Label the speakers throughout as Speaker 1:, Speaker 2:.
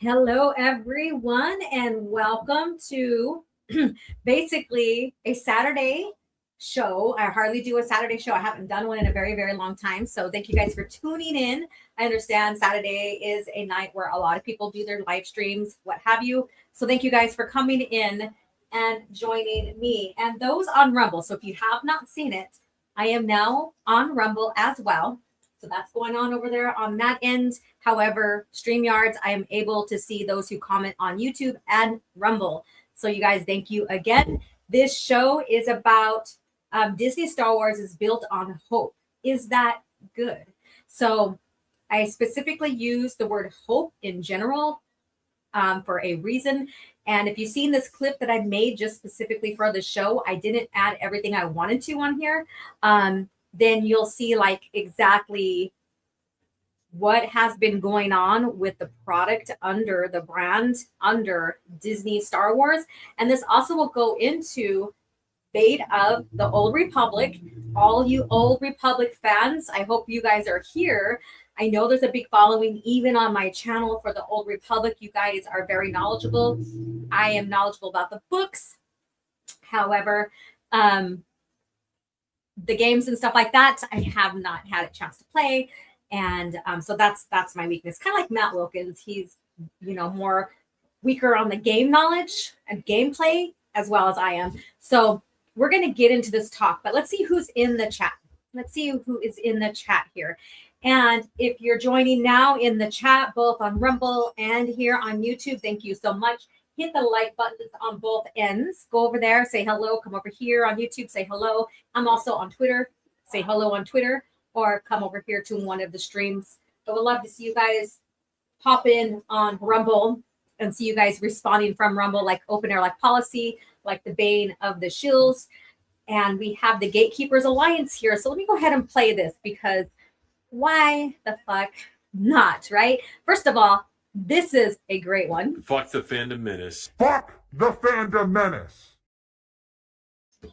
Speaker 1: Hello, everyone, and welcome to basically a Saturday show. I hardly do a Saturday show. I haven't done one in a very, very long time. So, thank you guys for tuning in. I understand Saturday is a night where a lot of people do their live streams, what have you. So, thank you guys for coming in and joining me and those on Rumble. So, if you have not seen it, I am now on Rumble as well. So, that's going on over there on that end. However, StreamYards, I am able to see those who comment on YouTube and Rumble. So, you guys, thank you again. This show is about Disney Star Wars is built on hope. Is that good? So, I specifically use the word hope in general for a reason. And if you've seen this clip that I made just specifically for the show, I didn't add everything I wanted to on here. Then you'll see like exactly what has been going on with the product under the brand under Disney Star Wars. And this also will go into Fate of the Old Republic. All you Old Republic fans, I hope you guys are here. I know there's a big following even on my channel for the Old Republic. You guys are very knowledgeable. I am knowledgeable about the books. However, the games and stuff like that, I have not had a chance to play. And so that's my weakness. Kind of like Matt Wilkins. He's, more weaker on the game knowledge and gameplay as well as I am. So we're going to get into this talk, but let's see who's in the chat. Let's see who is in the chat here. And if you're joining now in the chat, both on Rumble and here on YouTube, thank you so much. Hit the like buttons on both ends. Go over there, say hello. Come over here on YouTube, say hello. I'm also on Twitter. Say hello on Twitter, or come over here to one of the streams. I would love to see you guys pop in on Rumble and see you guys responding from Rumble, like Open Air, like Policy, like the BANE of the Shills. And we have the Gatekeepers Alliance here. So let me go ahead and play this because why the fuck not, right? First of all, this is a great one.
Speaker 2: Fuck the fandom menace.
Speaker 3: Fuck the fandom menace.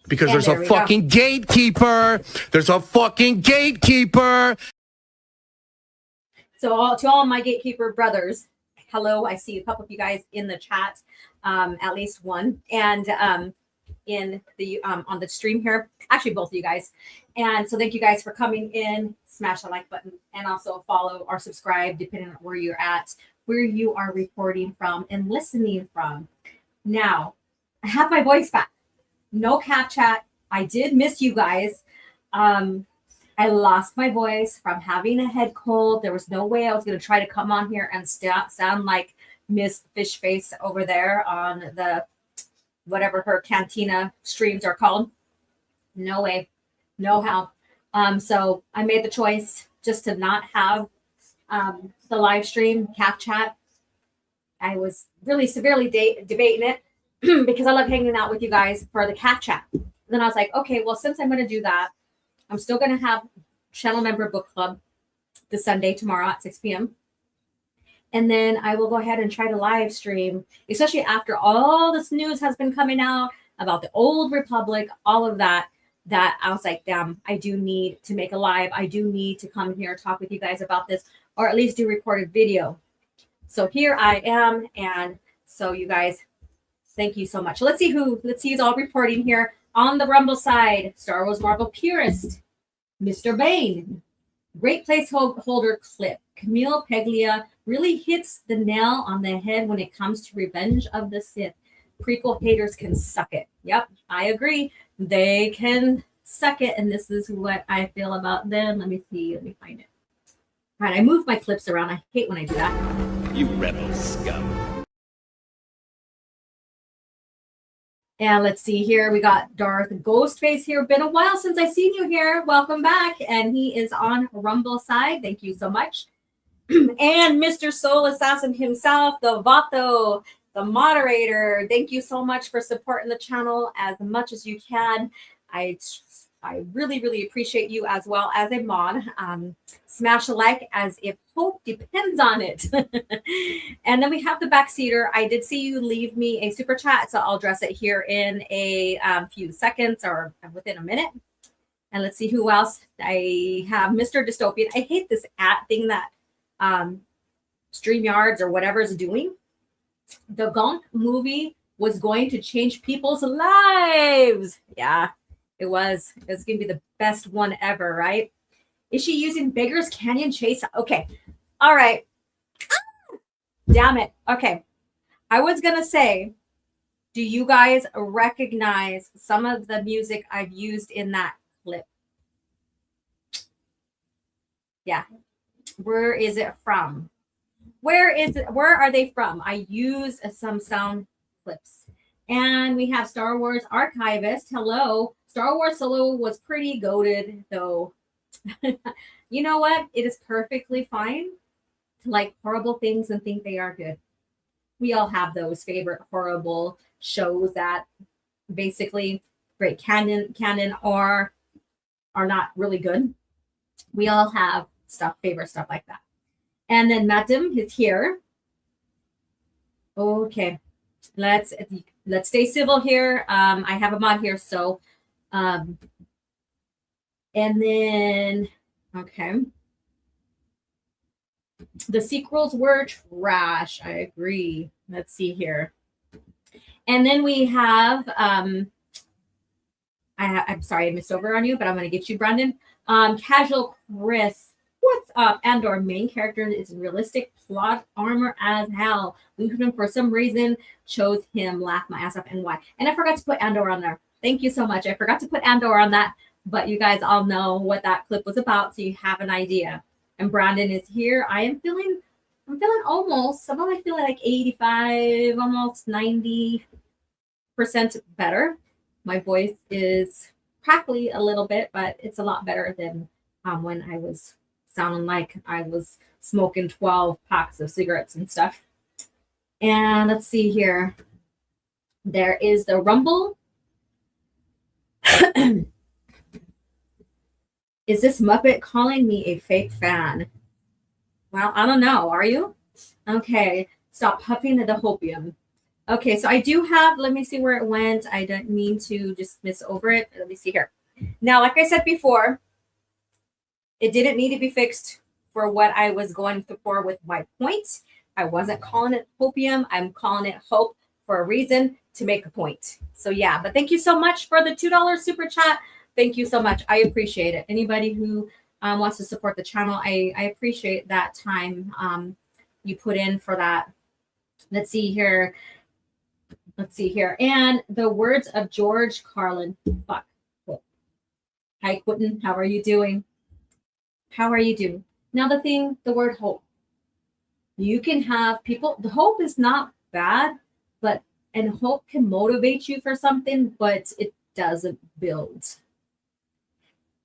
Speaker 4: Because there's a fucking gatekeeper. There's a fucking gatekeeper.
Speaker 1: So to all my gatekeeper brothers, hello. I see a couple of you guys in the chat, at least one, and in the on the stream here. Actually, both of you guys. And so thank you guys for coming in. Smash the like button and also follow or subscribe depending on where you're at, where you are reporting from and listening from. Now, I have my voice back. No cap chat. I did miss you guys. I lost my voice from having a head cold. There was no way I was going to try to come on here and sound like Miss Fishface over there on the whatever her cantina streams are called. No way. No how. So I made the choice just to not have the live stream cap chat. I was really severely debating it because I love hanging out with you guys for the cap chat. And then I was like, okay, well, since I'm going to do that, I'm still going to have channel member book club this Sunday tomorrow at 6 p.m. And then I will go ahead and try to live stream, especially after all this news has been coming out about the Old Republic, all of that I was like, damn, I do need to make a live. I do need to come here and talk with you guys about this, or at least do recorded video. So here I am. And so you guys, thank you so much. Let's see who's all reporting here on the Rumble side. Star Wars Marvel Purist, Mr. BANE, great placeholder clip. Camille Paglia really hits the nail on the head when it comes to Revenge of the Sith. Prequel haters can suck it. Yep, I agree. They can suck it, and this is what I feel about them. Let me find it. All right, I move my clips around. I hate when I do that.
Speaker 2: You rebel scum.
Speaker 1: And let's see here. We got Darth Ghostface here. Been a while since I've seen you here. Welcome back. And he is on Rumble side. Thank you so much. And Mr. Soul Assassin himself, the Vato, the moderator. Thank you so much for supporting the channel as much as you can. I really, really appreciate you as well as a mod. Smash a like as if hope depends on it. And then we have the backseater. I did see you leave me a super chat, so I'll address it here in a few seconds or within a minute. And let's see who else. I have Mr. Dystopian. I hate this at thing that StreamYards or whatever's doing. The Gonk movie was going to change people's lives. Yeah, it was. It was going to be the best one ever, right? Is she using Beggar's Canyon Chase? Okay. All right. Damn it. Okay. I was going to say, do you guys recognize some of the music I've used in that clip? Yeah. Where is it from? Where are they from? I use some sound clips. And we have Star Wars Archivist. Hello. Star Wars Solo was pretty goated, though. You know what? It is perfectly fine to like horrible things and think they are good. We all have those favorite horrible shows that basically great canon are not really good. We all have favorite stuff like that. And then Madam is here. Okay, let's stay civil here. I have a mod here, so and then okay. The sequels were trash. I agree. Let's see here. And then we have I'm sorry I missed over on you, but I'm going to get you, Brandon. Casual Chris, what's up? Andor main character is realistic plot armor as hell. Lutheran for some reason chose him. Laugh my ass off and why? And I forgot to put Andor on there. Thank you so much. I forgot to put Andor on that, but you guys all know what that clip was about, so you have an idea. And Brandon is here. I'm feeling almost, I'm only feeling like 85, almost 90% better. My voice is crackly a little bit, but it's a lot better than when I was sounding like I was smoking 12 packs of cigarettes and stuff. And let's see here. There is the Rumble. Is this Muppet calling me a fake fan? Well, I don't know. Are you? Okay. Stop huffing the hopium. Okay, so I do have, let me see where it went. I don't mean to just miss over it. Let me see here. Now, like I said before, it didn't need to be fixed for what I was going for with my point. I wasn't calling it hopium. I'm calling it hope for a reason, to make a point. So yeah, but thank you so much for the $2 super chat. Thank you so much. I appreciate it. Anybody who wants to support the channel, I appreciate that time you put in for that. Let's see here. And the words of George Carlin. Fuck. Hi, Quentin. How are you doing? How are you doing? Now the word hope. You can have people, the hope is not bad, and hope can motivate you for something, but it doesn't build.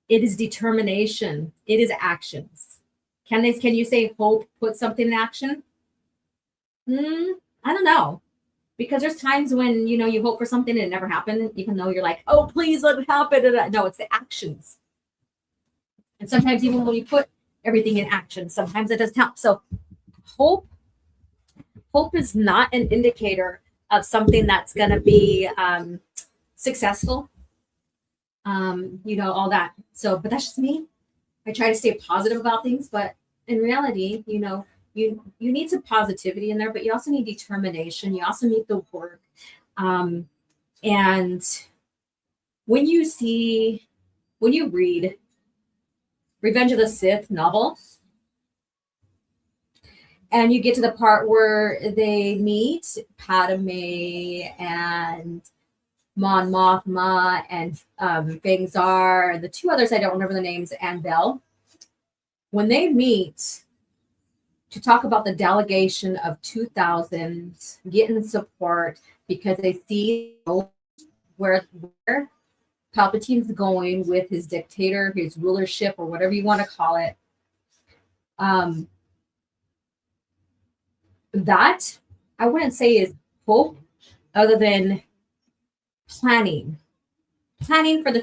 Speaker 1: It is determination. It is actions. Can you say hope put something in action? I don't know. Because there's times when, you hope for something and it never happened, even though you're like, oh, please let it happen. No, it's the actions. And sometimes even when you put everything in action, sometimes it doesn't help. So hope is not an indicator of something that's going to be successful. All that. So, but that's just me. I try to stay positive about things, but in reality, you need some positivity in there, but you also need determination. You also need the work. And when you read Revenge of the Sith novel, and you get to the part where they meet Padme and Mon Mothma and Fangzar, and the two others I don't remember the names, and Belle. When they meet to talk about the delegation of 2000 getting support because they see where Palpatine's going with his dictator, his rulership, or whatever you want to call it. That I wouldn't say is hope, other than planning for the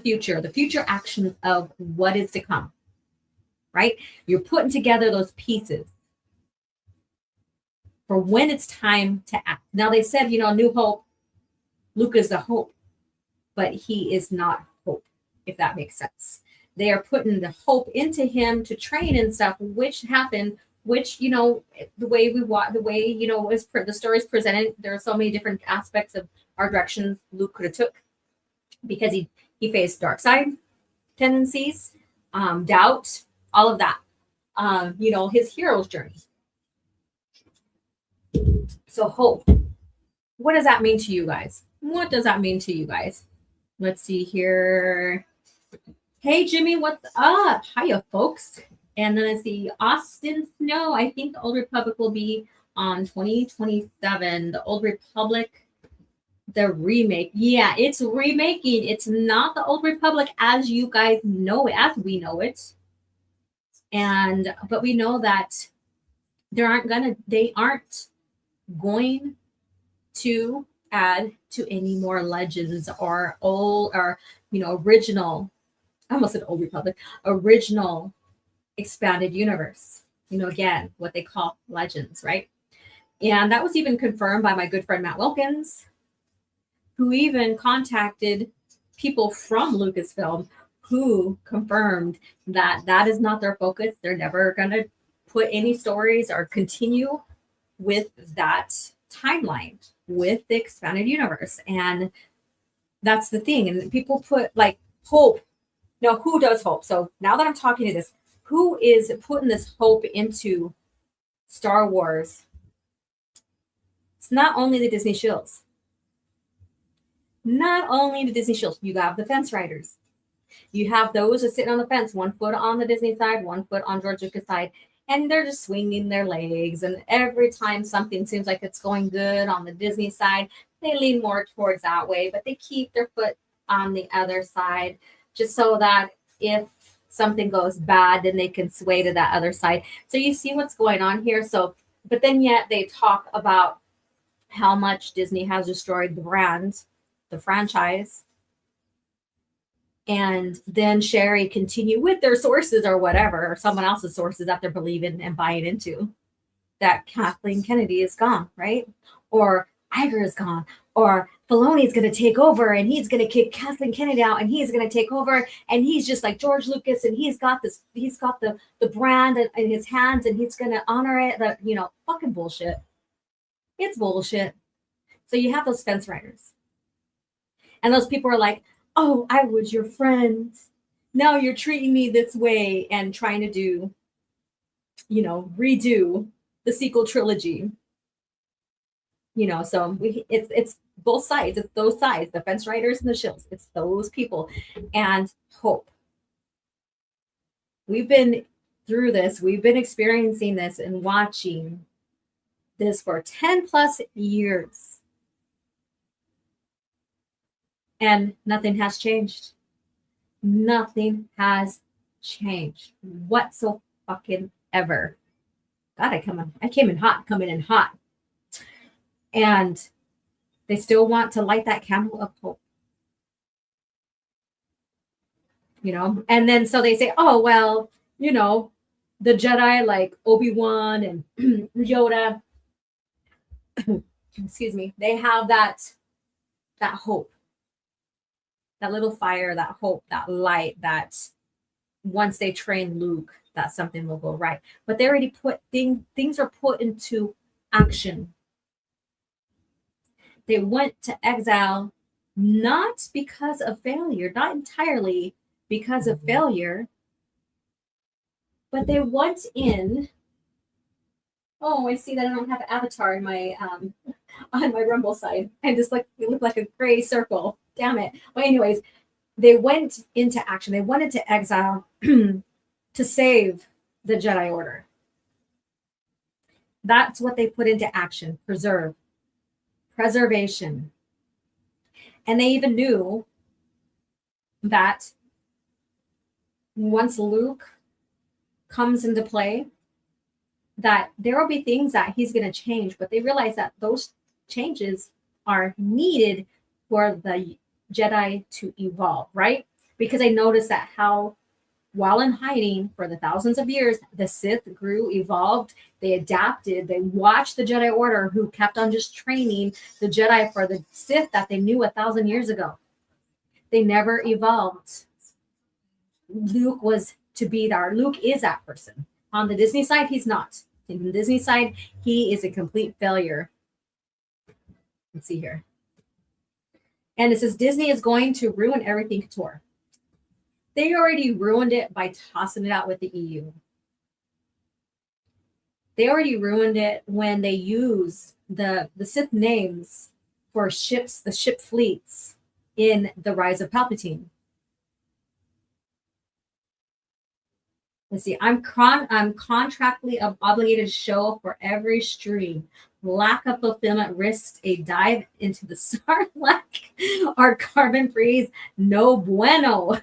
Speaker 1: future actions of what is to come, right? You're putting together those pieces for when it's time to act. Now they said, New Hope, Luke is the hope, but he is not hope, if that makes sense. They are putting the hope into him to train and stuff, which happened which, the way we watch, the way, the story is presented, there are so many different aspects of our directions Luke could have took, because he faced dark side tendencies, doubt, all of that. His hero's journey. So hope. What does that mean to you guys? What does that mean to you guys? Let's see here. Hey, Jimmy, what's up? Hiya, folks. And then let's see, Austin Snow. I think the Old Republic will be on 2027. The Old Republic, the remake. Yeah, it's remaking. It's not the Old Republic as you guys know it, as we know it. But we know that they aren't going to add to any more legends or original. I almost said Old Republic, original expanded universe. Again, what they call legends, right? And that was even confirmed by my good friend Matt Wilkins, who even contacted people from Lucasfilm who confirmed that that is not their focus. They're never going to put any stories or continue with that timeline with the expanded universe. And that's the thing. And people put like hope. Now, who does hope? So now that I'm talking to this, who is putting this hope into Star Wars? It's not only the Disney Shills. Not only the Disney Shills. You have the fence riders. You have those that sitting on the fence, one foot on the Disney side, one foot on George Lucas side, and they're just swinging their legs. And every time something seems like it's going good on the Disney side, they lean more towards that way, but they keep their foot on the other side, just so that if something goes bad, then they can sway to that other side. So you see what's going on here. So, but then yet they talk about how much Disney has destroyed the brand, the franchise. And then Sherry continue with their sources or whatever, or someone else's sources that they're believing and buying into, that Kathleen Kennedy is gone, right? Or Iger is gone, or Filoni's going to take over and he's going to kick Kathleen Kennedy out and he's going to take over and he's just like George Lucas and he's got the brand in his hands and he's going to honor it. That, fucking bullshit. It's bullshit. So you have those fence riders. And those people are like, oh, I was your friend. Now you're treating me this way, and trying to do, redo the sequel trilogy. So it's both sides. It's those sides, the fence riders and the shills. It's those people. And hope. We've been through this. We've been experiencing this and watching this for 10 plus years. And nothing has changed. Nothing has changed whatsoever. God, I came in hot, coming in hot. And they still want to light that candle of hope. And then so they say, oh, well, the Jedi like Obi-Wan and Yoda, excuse me, they have that hope. That little fire, that hope, that light, that once they train Luke, that something will go right. But they already put things are put into action. They went to exile not because of failure, not entirely because of failure, but they went in. Oh, I see that I don't have an avatar in my on my Rumble side. I just it looked like a gray circle. Damn it. Well, anyways, they went into action. They went into exile to save the Jedi Order. That's what they put into action. Preservation. And they even knew that once Luke comes into play, that there will be things that he's going to change, but they realize that those changes are needed for the Jedi to evolve, right? Because I noticed that how, while in hiding for the thousands of years, the Sith grew, evolved, they adapted, they watched the Jedi Order, who kept on just training the Jedi for the Sith that they knew 1,000 years ago. They never evolved. Luke was to be there. Luke is that person. On the Disney side, he's not. In the Disney side, he is a complete failure. Let's see here. And it says Disney is going to ruin everything couture. They already ruined it by tossing it out with the EU. They already ruined it when they used the Sith names for ships, the ship fleets in The Rise of Palpatine. Let's see. I'm contractually obligated to show for every stream. Lack of fulfillment risks a dive into the Sarlacc or carbon freeze. No bueno.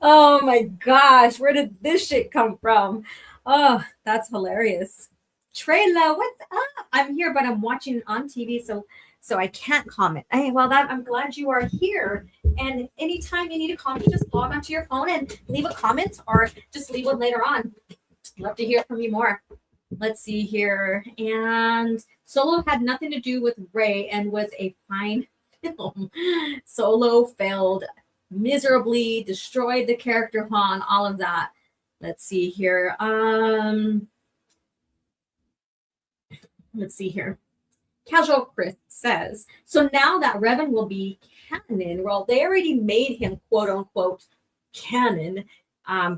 Speaker 1: Oh my gosh, where did this shit come from? Oh, that's hilarious. Trayla, what's up? I'm here, but I'm watching on TV, so I can't comment. Hey, well, I'm glad you are here. And anytime you need a comment, just log onto your phone and leave a comment, or just leave one later on. Love to hear from you more. Let's see here. And Solo had nothing to do with Rey and was a fine film. Solo failed miserably, destroyed the character Han, all of that. Let's see here. Let's see here. Casual Chris says, so now that Revan will be canon, well, they already made him quote unquote canon.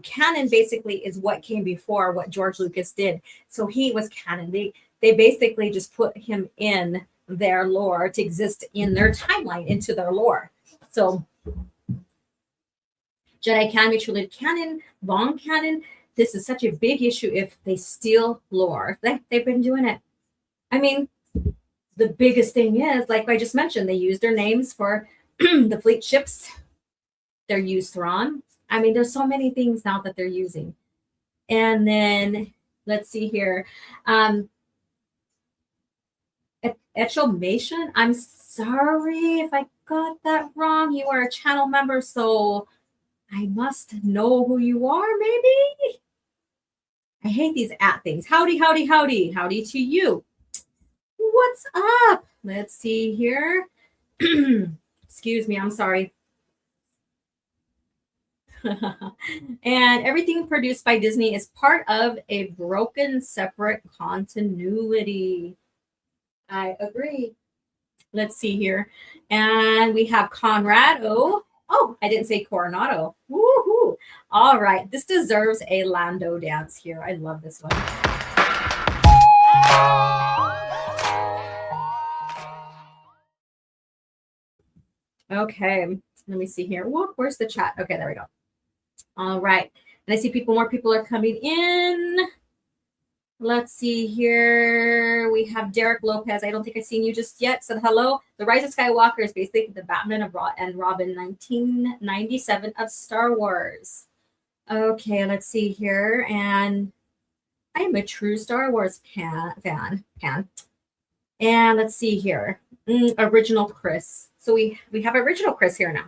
Speaker 1: Canon basically is what came before what George Lucas did. So he was canon. They basically just put him in their lore to exist in their timeline, into their lore. So Jedi can be truly canon, long canon. This is such a big issue if they steal lore. They've been doing it. I mean, the biggest thing is, like I just mentioned, they use their names for the fleet ships. They're used Thrawn. I mean, there's so many things now that they're using. And then let's see here. Exclamation. I'm sorry if I got that wrong. You are a channel member, so I must know who you are, maybe? I hate these at things. Howdy, howdy, howdy. Howdy to you. What's up? Let's see here. Excuse me, I'm sorry. And everything produced by Disney is part of a broken, separate continuity. I agree. Let's see here. And we have Conrado. Oh, I didn't say Coronado. Woohoo. All right. This deserves a Lando dance here. I love this one. Okay. Let me see here. Whoop, where's the chat? Okay, there we go. All right. And I see more people are coming in. Let's see here. We have Derek Lopez. I don't think I've seen you just yet. Said hello. The Rise of Skywalker is basically the Batman of and Robin 1997 of Star Wars. Okay, let's see here. And I am a true Star Wars fan. And let's see here. Original Chris. So we have original Chris here now.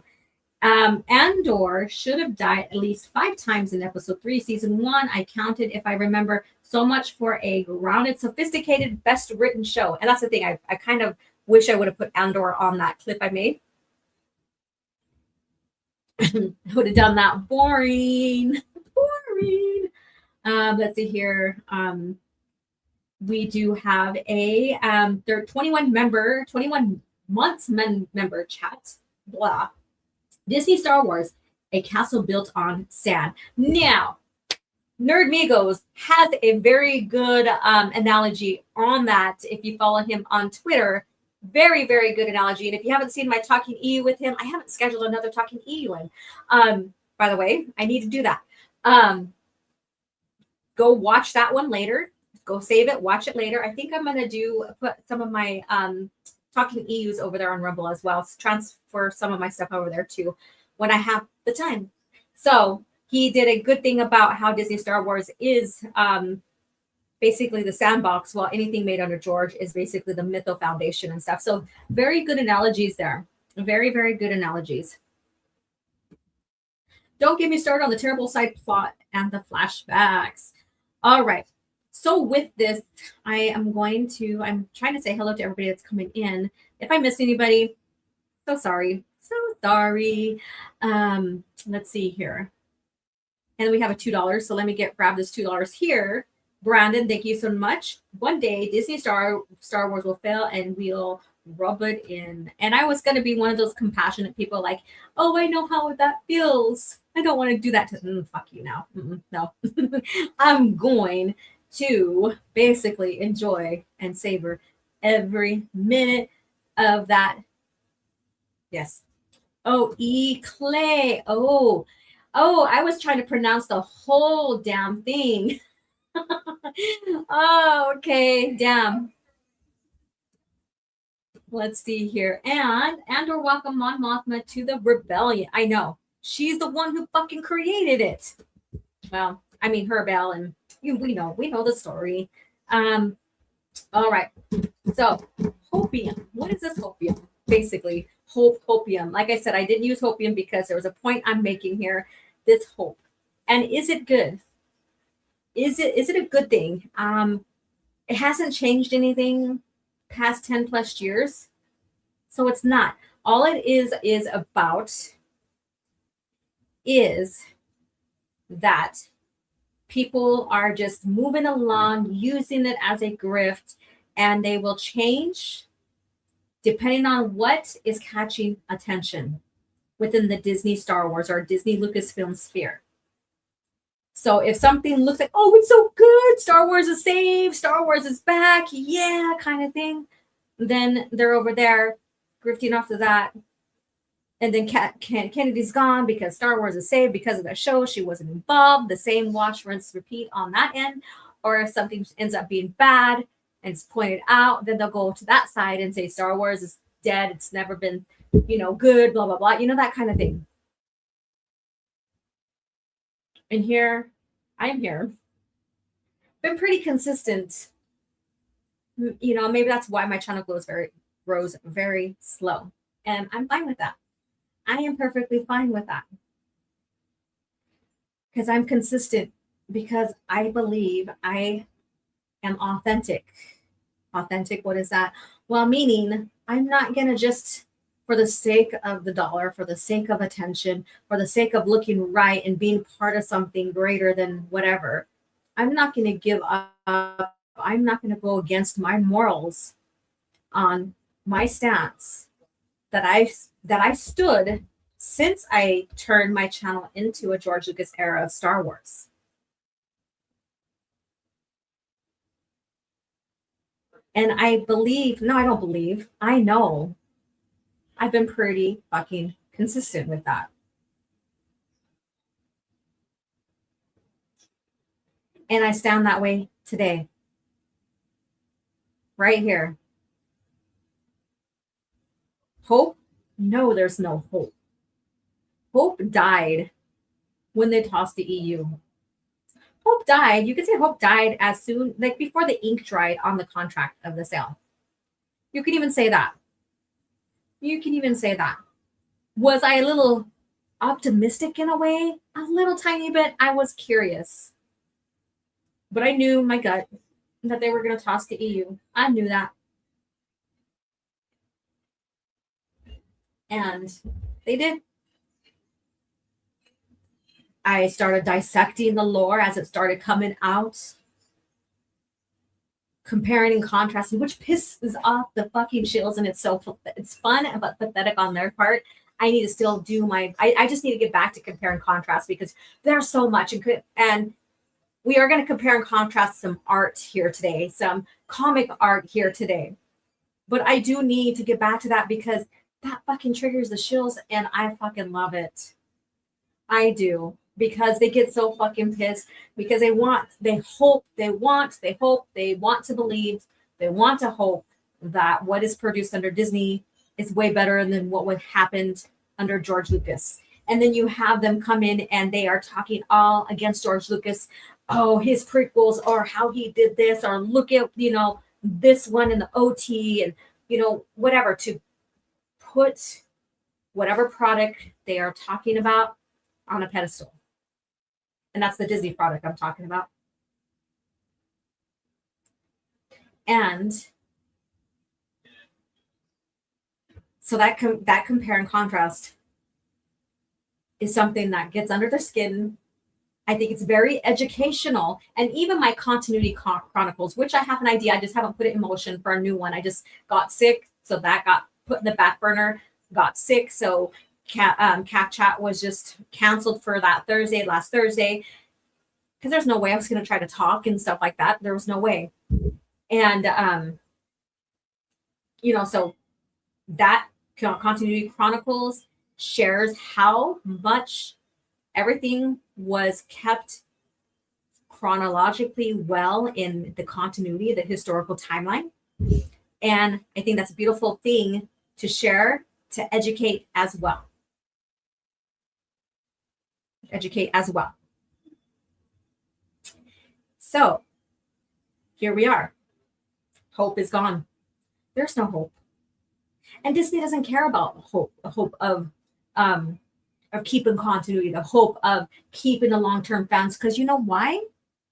Speaker 1: Andor should have died at least 5 times in episode 3, season 1. I counted, if I remember, so much for a grounded, sophisticated, best written show. And that's the thing. I kind of wish I would have put Andor on that clip I made. I would have done that. Boring. Let's see here. We do have a 21 months member chat. Blah. Disney Star Wars, a castle built on sand. Now, Nerd Migos has a very good analogy on that. If you follow him on Twitter, very, very good analogy. And if you haven't seen my Talking EU with him, I haven't scheduled another Talking EU in. By the way, I need to do that. Go watch that one later. Go save it, watch it later. I think I'm going to put some of my Talking EUs over there on Rumble as well. Transfer some of my stuff over there too when I have the time. So he did a good thing about how Disney Star Wars is basically the sandbox, while anything made under George is basically the Mytho Foundation and stuff. So very good analogies there. Very, very good analogies. Don't get me started on the terrible side plot and the flashbacks. All right. So with this, I'm trying to say hello to everybody that's coming in. If I missed anybody, so sorry. Let's see here. And we have a $2. So let me grab this $2 here. Brandon, thank you so much. One day Disney Star Wars will fail and we'll rub it in. And I was going to be one of those compassionate people like, oh, I know how that feels. I don't want to do that to fuck you now. No. I'm going to basically enjoy and savor every minute of that. Yes. Oh, Clay. Oh, I was trying to pronounce the whole damn thing. Oh, okay. Damn. Let's see here. And or welcome Mon Mothma to the rebellion. I know. She's the one who fucking created it. Well, I mean her Bell, and we know the story. All right. So hopium. What is this hopium? Basically, hopium. Like I said, I didn't use hopium because there was a point I'm making here. This hope. And is it good? Is it a good thing? It hasn't changed anything past 10 plus years. So it's not. All it is about is that people are just moving along, using it as a grift, and they will change depending on what is catching attention within the Disney Star Wars or Disney Lucasfilm sphere. So if something looks like, oh, it's so good, Star Wars is saved, Star Wars is back, yeah, kind of thing, then they're over there grifting off of that. And then Kennedy's gone because Star Wars is saved because of that show. She wasn't involved. The same wash, rinse, repeat on that end. Or if something ends up being bad and it's pointed out, then they'll go to that side and say Star Wars is dead. It's never been, good, blah, blah, blah. that kind of thing. And here, I'm here. Been pretty consistent. Maybe that's why my channel grows very slow. And I'm fine with that. I am perfectly fine with that. Because I'm consistent, because I believe I am authentic. Authentic, what is that? Well, meaning I'm not going to just, for the sake of the dollar, for the sake of attention, for the sake of looking right and being part of something greater than whatever, I'm not going to give up. I'm not going to go against my morals on my stance that I stood since I turned my channel into a George Lucas era of Star Wars. And I don't believe, I know I've been pretty fucking consistent with that. And I stand that way today. Right here. Hope? No, there's no hope. Hope died when they tossed the EU. Hope died. You could say Hope died as soon, like before the ink dried on the contract of the sale. You could even say that. Was I a little optimistic in a way? A little tiny bit. I was curious. But I knew my gut that they were going to toss the EU. I knew that. And they did. I started dissecting the lore as it started coming out, comparing and contrasting, which pisses off the fucking Shills, and it's fun but pathetic on their part. I need to still do I just need to get back to compare and contrast because there's so much, and we are going to compare and contrast some art here today, some comic art here today. But I do need to get back to that because that fucking triggers the Shills, and I fucking love it. I do. Because they get so fucking pissed because they want to believe, they want to hope that what is produced under Disney is way better than what would happen under George Lucas. And then you have them come in and they are talking all against George Lucas. Oh, his prequels, or how he did this, or look at, this one in the OT, and, whatever, to put whatever product they are talking about on a pedestal. And that's the Disney product I'm talking about. And so that compare and contrast is something that gets under their skin I think it's very educational. And even my continuity chronicles, which I have an idea, I just haven't put it in motion for a new one. I just got sick, so that got put in the back burner. Got sick, so Cat Chat was just canceled for that last Thursday, because there's no way I was going to try to talk and stuff like that. There was no way. And so that continuity chronicles shares how much everything was kept chronologically well in the continuity, the historical timeline. And I think that's a beautiful thing to share, to educate as well. So here we are. Hope is gone. There's no hope. And Disney doesn't care about hope, the hope of keeping continuity, the hope of keeping the long-term fans. Because you know why?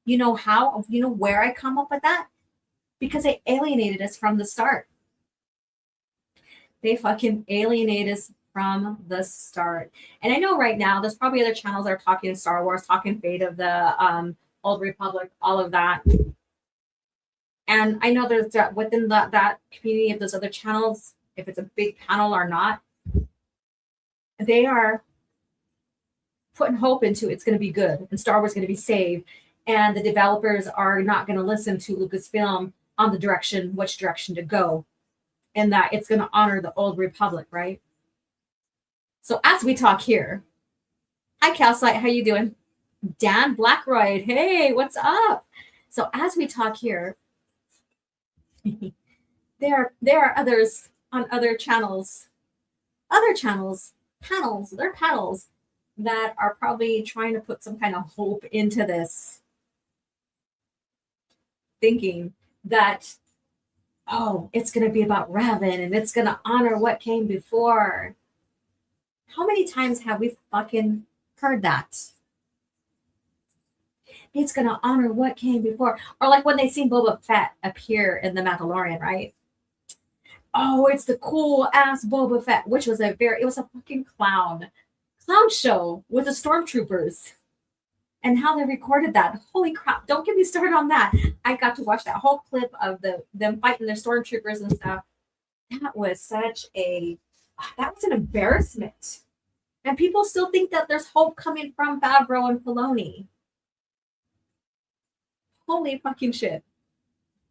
Speaker 1: You know how? You know where I come up with that? Because they alienated us from the start. They fucking alienated us from the start. And I know right now there's probably other channels that are talking Star Wars, talking Fate of the Old Republic, all of that. And I know there's within that community of those other channels, if it's a big panel or not, they are putting hope into it's going to be good and Star Wars is going to be saved. And the developers are not going to listen to Lucasfilm on which direction to go. And that it's going to honor the Old Republic, right? So as we talk here, hi Calcite, how you doing? Dan Blackroyd, hey, what's up? So as we talk here, there are others on other channels, panels that are probably trying to put some kind of hope into this, thinking that, oh, it's going to be about Revan and it's going to honor what came before. How many times have we fucking heard that? It's going to honor what came before. Or like when they seen Boba Fett appear in The Mandalorian, right? Oh, it's the cool ass Boba Fett, which was it was a fucking clown show with the stormtroopers and how they recorded that. Holy crap. Don't get me started on that. I got to watch that whole clip of them fighting their stormtroopers and stuff. That was an embarrassment. And people still think that there's hope coming from Favreau and Filoni. Holy fucking shit.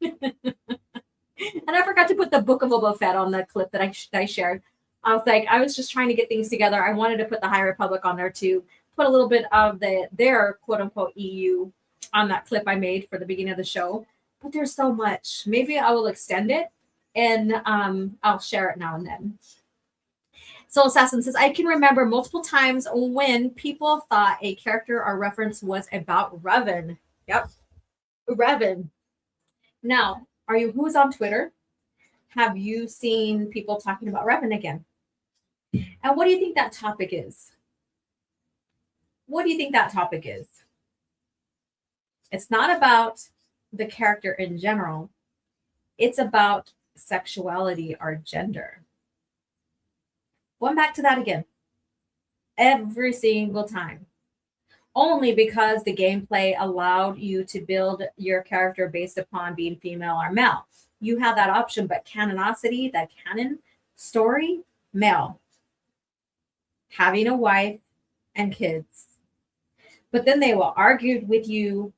Speaker 1: And I forgot to put the Book of Boba Fett on the clip that I shared. I was just trying to get things together. I wanted to put the High Republic on there too. Put a little bit of their quote unquote EU on that clip I made for the beginning of the show. But there's so much. Maybe I will extend it and I'll share it now and then. Soul Assassin says, I can remember multiple times when people thought a character or reference was about Revan. Yep. Revan. Now, who's on Twitter? Have you seen people talking about Revan again? And what do you think that topic is? What do you think that topic is? It's not about the character in general. It's about sexuality or gender. Going back to that again. Every single time. Only because the gameplay allowed you to build your character based upon being female or male. You have that option, but canonicity, that canon story, male. Having a wife and kids. But then they will argue with you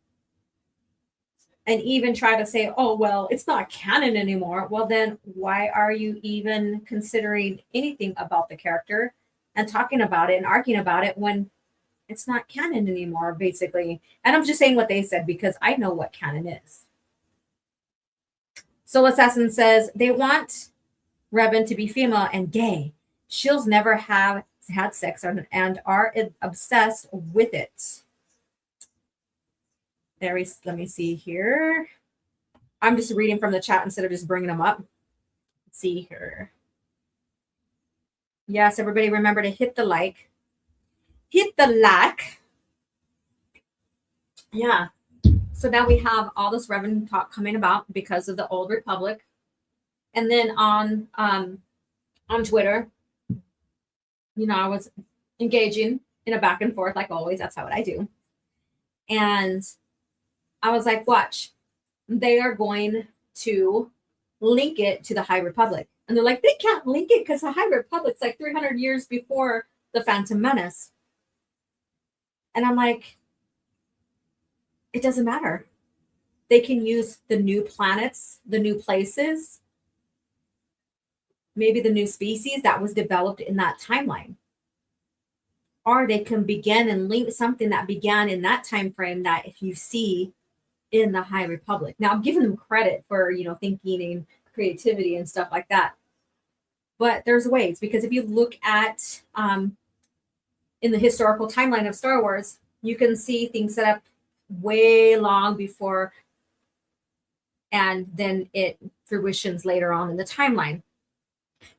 Speaker 1: and even try to say, oh, well, it's not canon anymore. Well, then why are you even considering anything about the character and talking about it and arguing about it when it's not canon anymore, basically? And I'm just saying what they said because I know what canon is. Soul Assassin says they want Revan to be female and gay. Shills never have had sex and are obsessed with it. Let me see here. I'm just reading from the chat instead of just bringing them up. Let's see here. Yes, everybody remember to hit the like. Hit the like. Yeah. So now we have all this Revan talk coming about because of the Old Republic. And then on Twitter, I was engaging in a back and forth like always. That's how I do. And I was like, watch, they are going to link it to the High Republic. And they're like, they can't link it because the High Republic's like 300 years before the Phantom Menace. And I'm like, it doesn't matter. They can use the new planets, the new places, maybe the new species that was developed in that timeline. Or they can begin and link something that began in that time frame that if you see in the High Republic. Now I'm giving them credit for, thinking and creativity and stuff like that. But there's ways, because if you look at in the historical timeline of Star Wars, you can see things set up way long before, and then it fruitions later on in the timeline,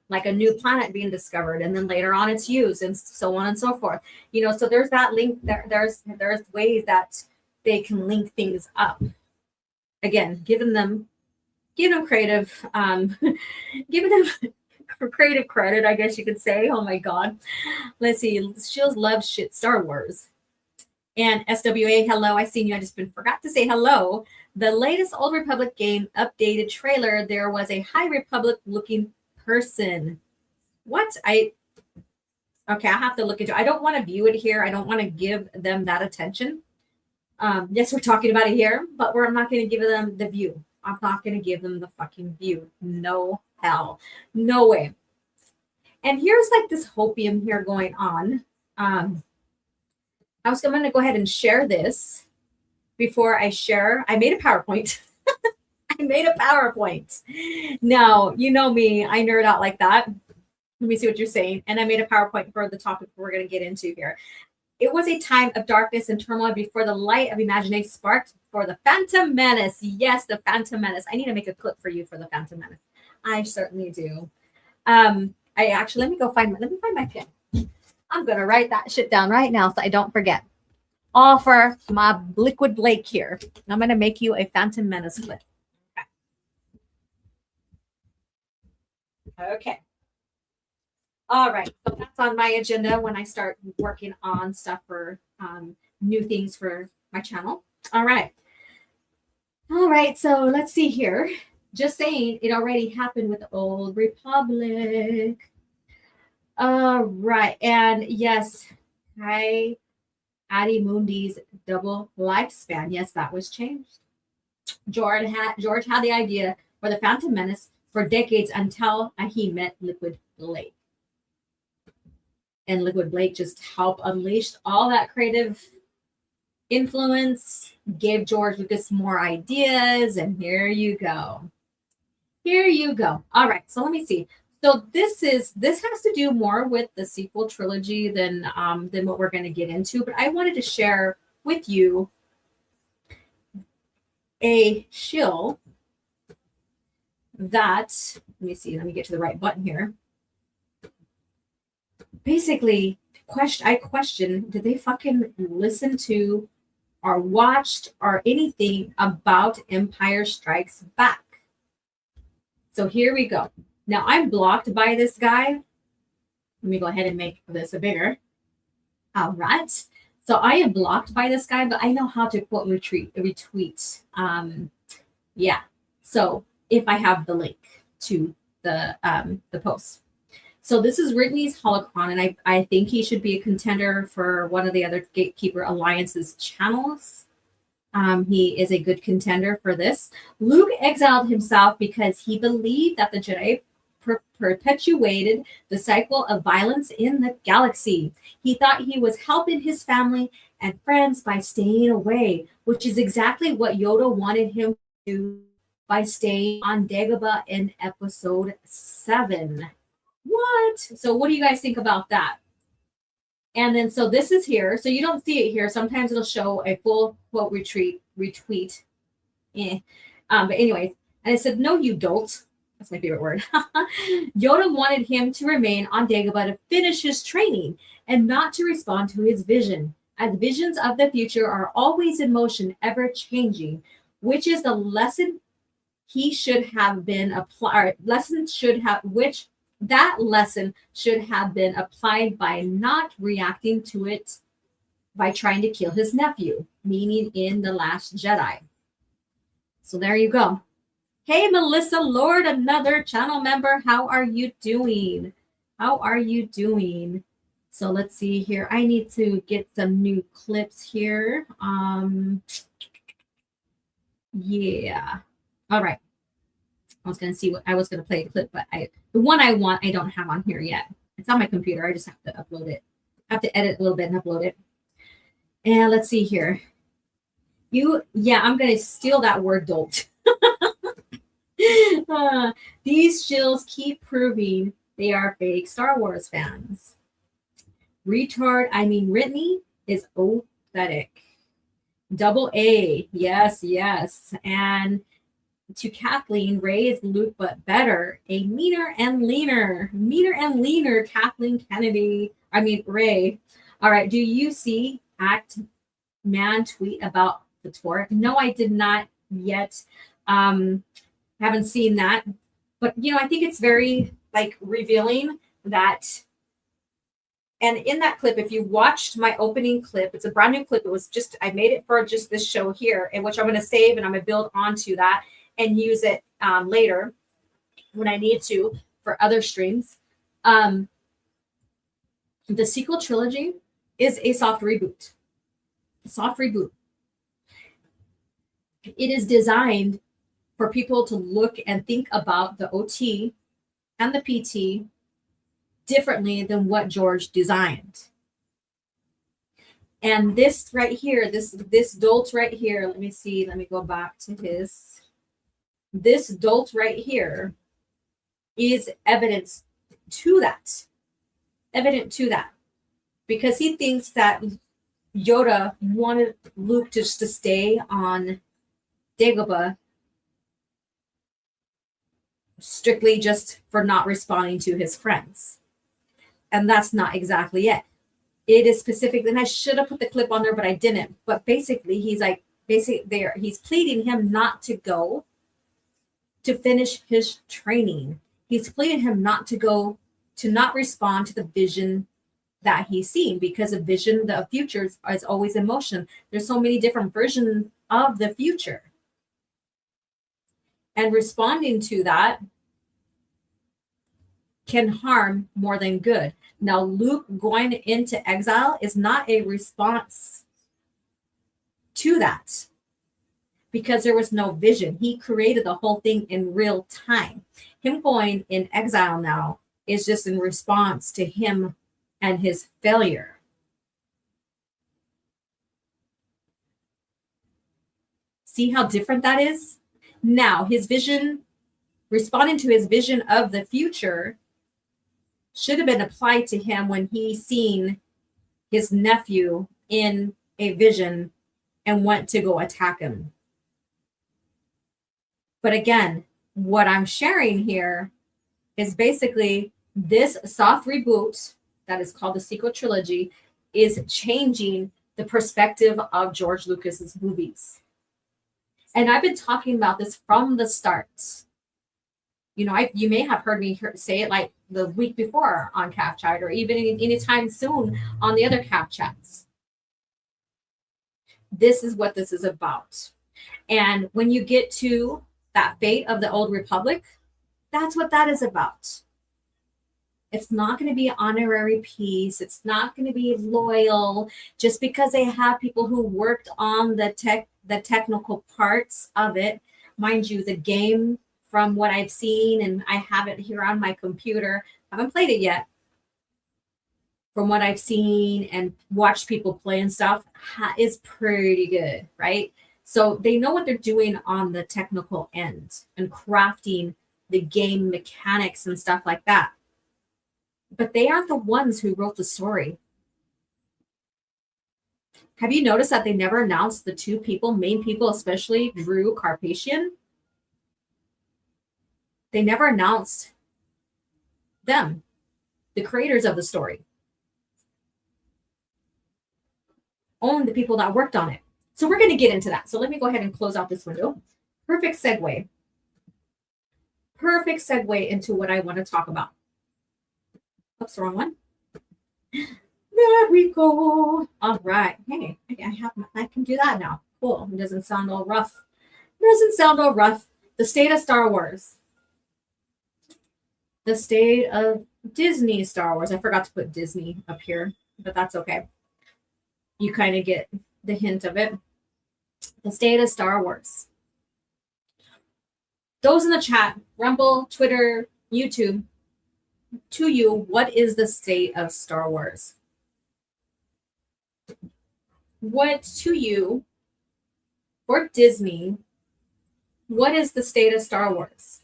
Speaker 1: like a new planet being discovered, and then later on it's used, and so on and so forth. So there's that link. There's ways that they can link things up. Again, giving them creative, giving them creative credit, I guess you could say. Oh my God. Let's see. Shills loves shit Star Wars. And SWA, hello. I seen you. I just forgot to say hello. The latest Old Republic game updated trailer, there was a High Republic looking person. What? Okay, I have to look into it. I don't want to view it here. I don't want to give them that attention. Yes, we're talking about it here, but I'm not going to give them the view. I'm not going to give them the fucking view. No hell. No way. And here's like this hopium here going on. I was going to go ahead and share this before I share. I made a PowerPoint. I made a PowerPoint. Now, you know me, I nerd out like that. Let me see what you're saying. And I made a PowerPoint for the topic we're going to get into here. It was a time of darkness and turmoil before the light of imagination sparked for the Phantom Menace. Yes, the Phantom Menace. I need to make a clip for you for the Phantom Menace. I certainly do. Let me find my pen. I'm going to write that shit down right now so I don't forget. All for my Liquid Blake here. I'm going to make you a Phantom Menace clip. Okay. All right. So that's on my agenda when I start working on stuff for new things for my channel. All right. All right. So let's see here. Just saying, it already happened with the Old Republic. All right. And yes, hi, Addie Mundi's double lifespan. Yes, that was changed. George had the idea for the Phantom Menace for decades until he met Liquid Blake. And Liquid Blake just helped unleash all that creative influence, gave George Lucas more ideas, and here you go. Here you go. All right, so let me see. So this has to do more with the sequel trilogy than what we're going to get into, but I wanted to share with you a shill that, let me get to the right button here. Basically, I question, did they fucking listen to or watched or anything about Empire Strikes Back? So here we go. Now I'm blocked by this guy. Let me go ahead and make this a bigger. All right. So I am blocked by this guy, but I know how to quote retweet. Yeah. So if I have the link to the post. So this is Ridley's Holocron, and I think he should be a contender for one of the other Gatekeeper Alliance's channels. He is a good contender for this. Luke exiled himself because he believed that the Jedi perpetuated the cycle of violence in the galaxy. He thought he was helping his family and friends by staying away, which is exactly what Yoda wanted him to do by staying on Dagobah in Episode 7. What? So what do you guys think about that? And then, so this is here. So you don't see it here. Sometimes it'll show a full quote retweet. But anyways, and it said, no, you don't. That's my favorite word. Yoda wanted him to remain on Dagobah to finish his training and not to respond to his vision, as visions of the future are always in motion, ever changing, which is the lesson he should have been applied. That lesson should have been applied by not reacting to it by trying to kill his nephew. meaning in The Last Jedi. So there you go. Hey, Melissa Lord, another channel member. How are you doing? How are you doing? So let's see here. I need to get some new clips here. Yeah. All right. I was going to see what I was going to play a clip, but the one I want, I don't have on here yet. It's on my computer. I just have to upload it. I have to edit a little bit and upload it. And let's see here. I'm going to steal that word dolt. These Shills keep proving they are fake Star Wars fans. Retard, I mean Whitney, is pathetic. Double A, yes. And to Kathleen, Ray is Luke but better. A meaner and leaner Kathleen Kennedy. I mean Ray. All right, do you see Act Man tweet about the tour? No, I did not yet. Haven't seen that, but I think it's very revealing that. And in that clip, if you watched my opening clip, it's a brand new clip. It was I made it for just this show here, in which I'm going to save and I'm going to build onto that and use it later when I need to for other streams. The sequel trilogy is a soft reboot. It is designed for people to look and think about the OT and the PT differently than what George designed. And this right here, this dolt right here, let me see, let me go back to this dolt right here is evident to that, because he thinks that Yoda wanted Luke just to stay on Dagobah strictly just for not responding to his friends. And that's not exactly it. It is specific, and I should have put the clip on there, but I didn't. But basically, he's he's pleading him not to go to finish his training. He's pleading him not to go, to not respond to the vision that he's seeing, because a vision, the future is always in motion. There's so many different versions of the future. And responding to that can harm more than good. Now, Luke going into exile is not a response to that, because there was no vision. He created the whole thing in real time. Him going in exile now is just in response to him and his failure. See how different that is? Now, his vision, responding to his vision of the future, should have been applied to him when he seen his nephew in a vision and went to go attack him. But again, what I'm sharing here is basically this soft reboot that is called the sequel trilogy is changing the perspective of George Lucas's movies. And I've been talking about this from the start. You may have heard me say it like the week before on Cap Chat, or even anytime soon on the other Cap Chats. This is what this is about. And when you get to that fate of the Old Republic, that's what that is about. It's not going to be honorary peace. It's not going to be loyal just because they have people who worked on the technical parts of it. Mind you, the game, from what I've seen, and I have it here on my computer, I haven't played it yet. From what I've seen and watched people play and stuff, is pretty good, right? So they know what they're doing on the technical end and crafting the game mechanics and stuff like that. But they aren't the ones who wrote the story. Have you noticed that they never announced the two main people, especially Drew Carpathian? They never announced them, the creators of the story. Only the people that worked on it. So we're going to get into that. So let me go ahead and close out this window. Perfect segue. Perfect segue into what I want to talk about. Oops, wrong one. There we go. All right. Hey, I can do that now. Cool. It doesn't sound all rough. Doesn't sound all rough. The state of Star Wars. The state of Disney Star Wars. I forgot to put Disney up here, but that's okay. You kind of get the hint of it. The state of Star Wars. Those in the chat, Rumble, Twitter, YouTube, to you, what is the state of Star Wars? What to you, for Disney, what is the state of Star Wars?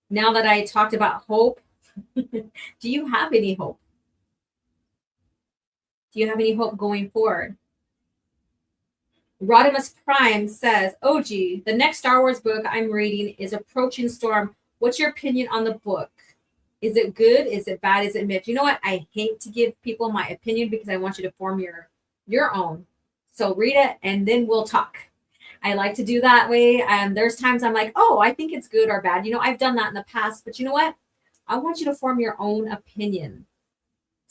Speaker 1: Now that I talked about hope, do you have any hope? Do you have any hope going forward? Rodimus Prime says, OG, the next Star Wars book I'm reading is Approaching Storm. What's your opinion on the book? Is it good? Is it bad? Is it mixed? You know what? I hate to give people my opinion because I want you to form your own. So read it and then we'll talk. I like to do that way. And there's times I'm like, oh, I think it's good or bad. You know, I've done that in the past, but you know what? I want you to form your own opinion.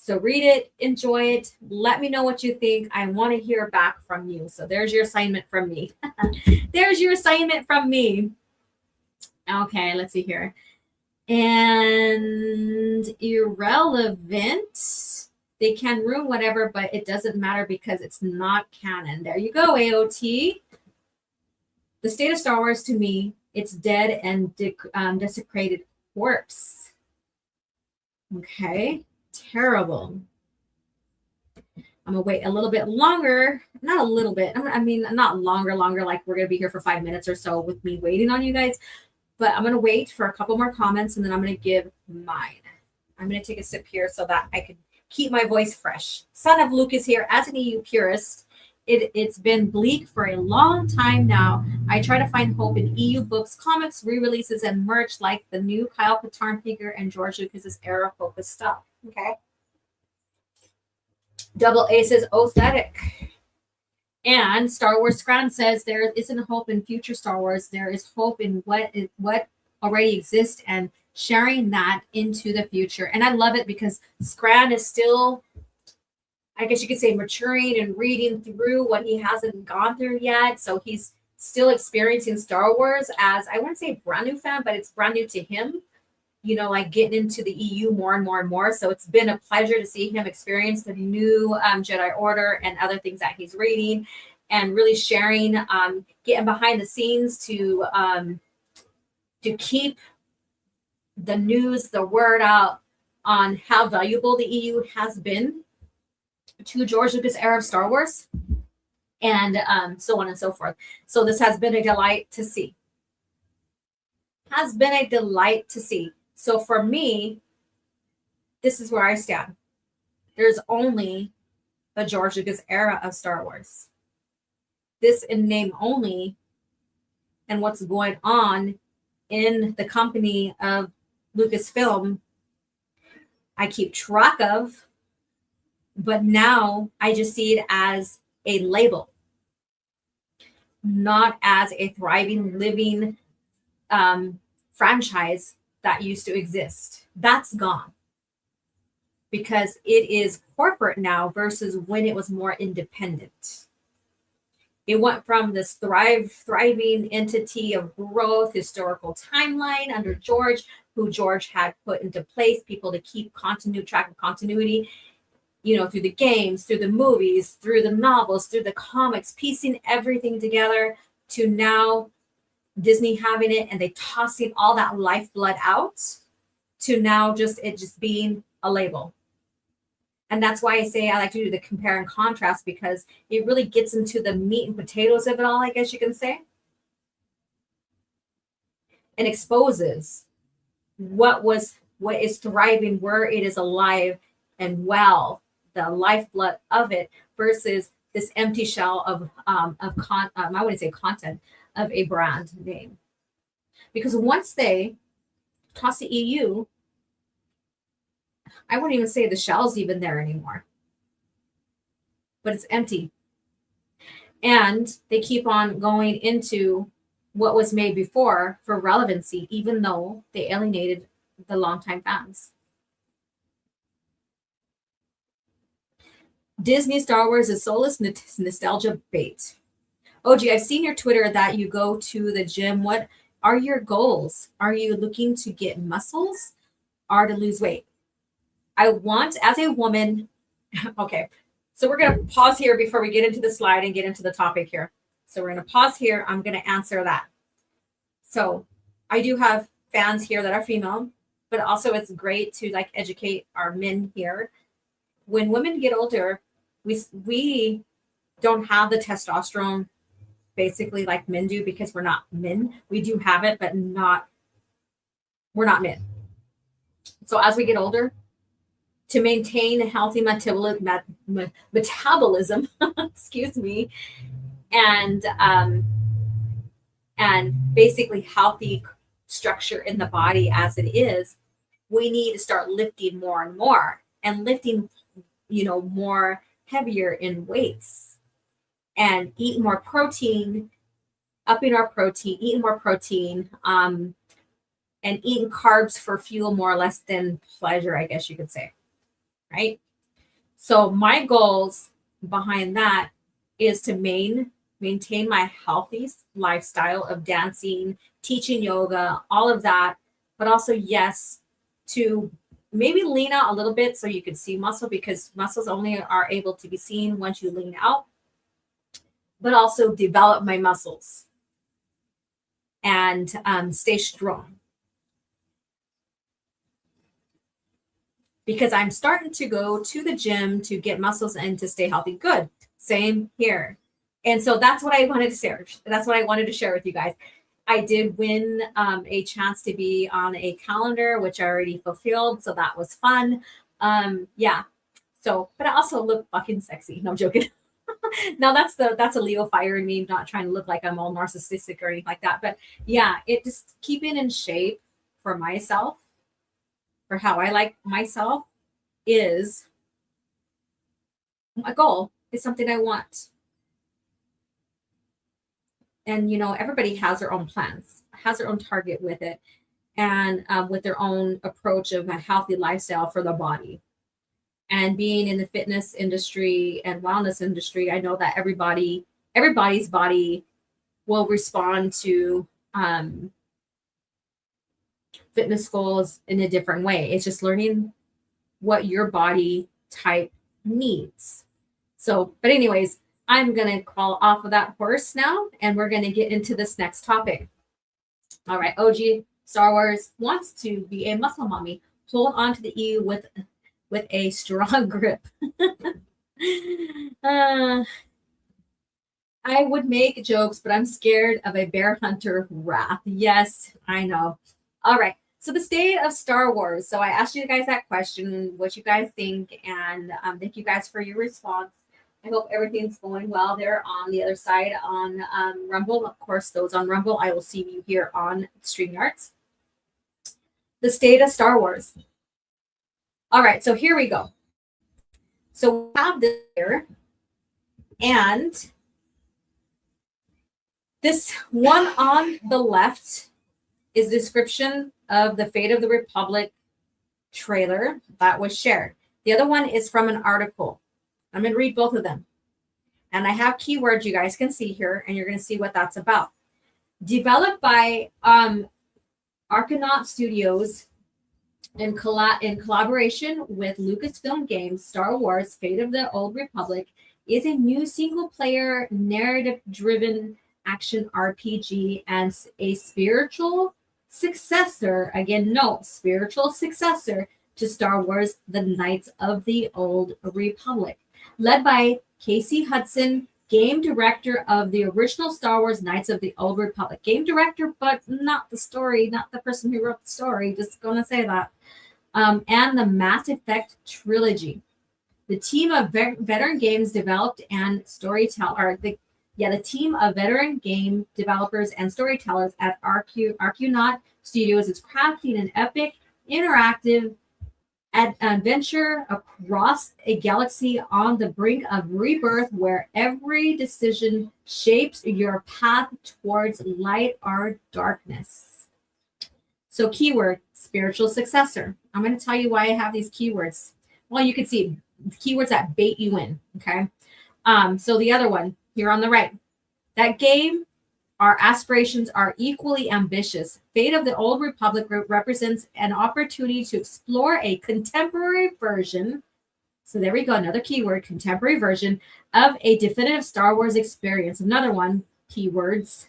Speaker 1: So read it, enjoy it. Let me know what you think. I want to hear back from you. So there's your assignment from me. There's your assignment from me. Okay, let's see here. And irrelevant. They can ruin whatever, but it doesn't matter because it's not canon. There you go, AOT. The state of Star Wars, to me, it's dead and desecrated corpse. Okay, terrible. I'm gonna wait a little bit longer. Not a little bit. I mean, not longer, like we're gonna be here for 5 minutes or so with me waiting on you guys. But I'm gonna wait for a couple more comments and then I'm gonna give mine. I'm gonna take a sip here so that I can keep my voice fresh. Son of Luke is here as an EU purist. It's been bleak for a long time now. I try to find hope in EU books, comics, re-releases, and merch like the new Kyle Katarn figure and George Lucas's era focused stuff. Okay. Double A says aesthetic. And Star Wars Scran says there isn't hope in future Star Wars. There is hope in what already exists and sharing that into the future. And I love it because Scran is still, I guess you could say, maturing and reading through what he hasn't gone through yet. So he's still experiencing Star Wars as, I wouldn't say brand new fan, but it's brand new to him, you know, like getting into the EU more and more and more. So it's been a pleasure to see him experience the new Jedi Order and other things that he's reading and really sharing, getting behind the scenes to keep the news, the word out on how valuable the EU has been to George Lucas era of Star Wars, and so on and so forth. So this has been a delight to see. Has been a delight to see. So for me, this is where I stand. There's only the George Lucas era of Star Wars. This in name only, and what's going on in the company of Lucasfilm, I keep track of. But now I just see it as a label, not as a thriving, living franchise that used to exist. That's gone because it is corporate now versus when it was more independent. It went from this thriving entity of growth, historical timeline under George, who George had put into place, people to keep track of continuity, you know, through the games, through the movies, through the novels, through the comics, piecing everything together, to now Disney having it and they tossing all that lifeblood out, to now it just being a label. And that's why I say I like to do the compare and contrast, because it really gets into the meat and potatoes of it all, I guess you can say, and exposes what is thriving, where it is alive and well, the lifeblood of it, versus this empty shell of I wouldn't say content, of a brand name. Because once they toss the EU, I wouldn't even say the shell's even there anymore, but it's empty. And they keep on going into what was made before for relevancy, even though they alienated the longtime fans. Disney Star Wars is soulless nostalgia bait. OG, I've seen your Twitter that you go to the gym. What are your goals? Are you looking to get muscles or to lose weight? I want, as a woman, okay, so we're going to pause here before we get into the slide and get into the topic here. So we're going to pause here. I'm going to answer that. So I do have fans here that are female, but also it's great to like educate our men here. When women get older, we don't have the testosterone basically like men do because we're not men. We do have it, but we're not men. So as we get older, to maintain a healthy metabolism, excuse me, and basically healthy structure in the body as it is, we need to start lifting more and more and lifting, more heavier in weights and eat more protein, upping our protein, eating more protein, and eating carbs for fuel more or less than pleasure, I guess you could say. Right? So my goals behind that is to maintain my healthy lifestyle of dancing, teaching yoga, all of that, but also, yes, to maybe lean out a little bit so you can see muscle, because muscles only are able to be seen once you lean out, but also develop my muscles and stay strong. Because I'm starting to go to the gym to get muscles and to stay healthy. Good. Same here. And so that's what I wanted to share. That's what I wanted to share with you guys. I did win a chance to be on a calendar, which I already fulfilled. So that was fun. Yeah. So, but I also look fucking sexy. No, I'm joking. No, that's a Leo fire in me, not trying to look like I'm all narcissistic or anything like that. But yeah, it just keeping in shape for myself, for how I like myself, is a goal. It's something I want. And, everybody has their own plans, has their own target with it, and with their own approach of a healthy lifestyle for the body. And being in the fitness industry and wellness industry, I know that everybody's body will respond to fitness goals in a different way. It's just learning what your body type needs. So, but anyways, I'm going to call off of that horse now, and we're going to get into this next topic. All right, OG Star Wars wants to be a muscle mommy. Hold on to the E with a strong grip. I would make jokes, but I'm scared of a bear hunter wrath. Yes, I know. All right. So the state of Star Wars. So I asked you guys that question, what you guys think, and thank you guys for your response. I hope everything's going well there on the other side on Rumble. Of course, those on Rumble, I will see you here on StreamYards. The state of Star Wars. All right, so here we go. So we have this here, and this one on the left is a description of the Fate of the Republic trailer that was shared. The other one is from an article. I'm going to read both of them. And I have keywords you guys can see here, and you're going to see what that's about. Developed by Argonaut Studios in collaboration with Lucasfilm Games, Star Wars Fate of the Old Republic is a new single-player, narrative-driven action RPG and a spiritual successor, again, no, spiritual successor to Star Wars, The Knights of the Old Republic. Led by Casey Hudson, game director of the original Star Wars Knights of the Old Republic. Game director, but not the story, not the person who wrote the story, just gonna say that. And the Mass Effect trilogy. The team of veteran games developed and the team of veteran game developers and storytellers at Argonaut Studios is crafting an epic, interactive adventure across a galaxy on the brink of rebirth, where every decision shapes your path towards light or darkness. So keyword, spiritual successor. I'm going to tell you why I have these keywords. Well, you can see keywords that bait you in. Okay. So the other one here on the right, that game, our aspirations are equally ambitious. Fate of the Old Republic represents an opportunity to explore a contemporary version. So there we go, another keyword, contemporary version of a definitive Star Wars experience. Another one, keywords,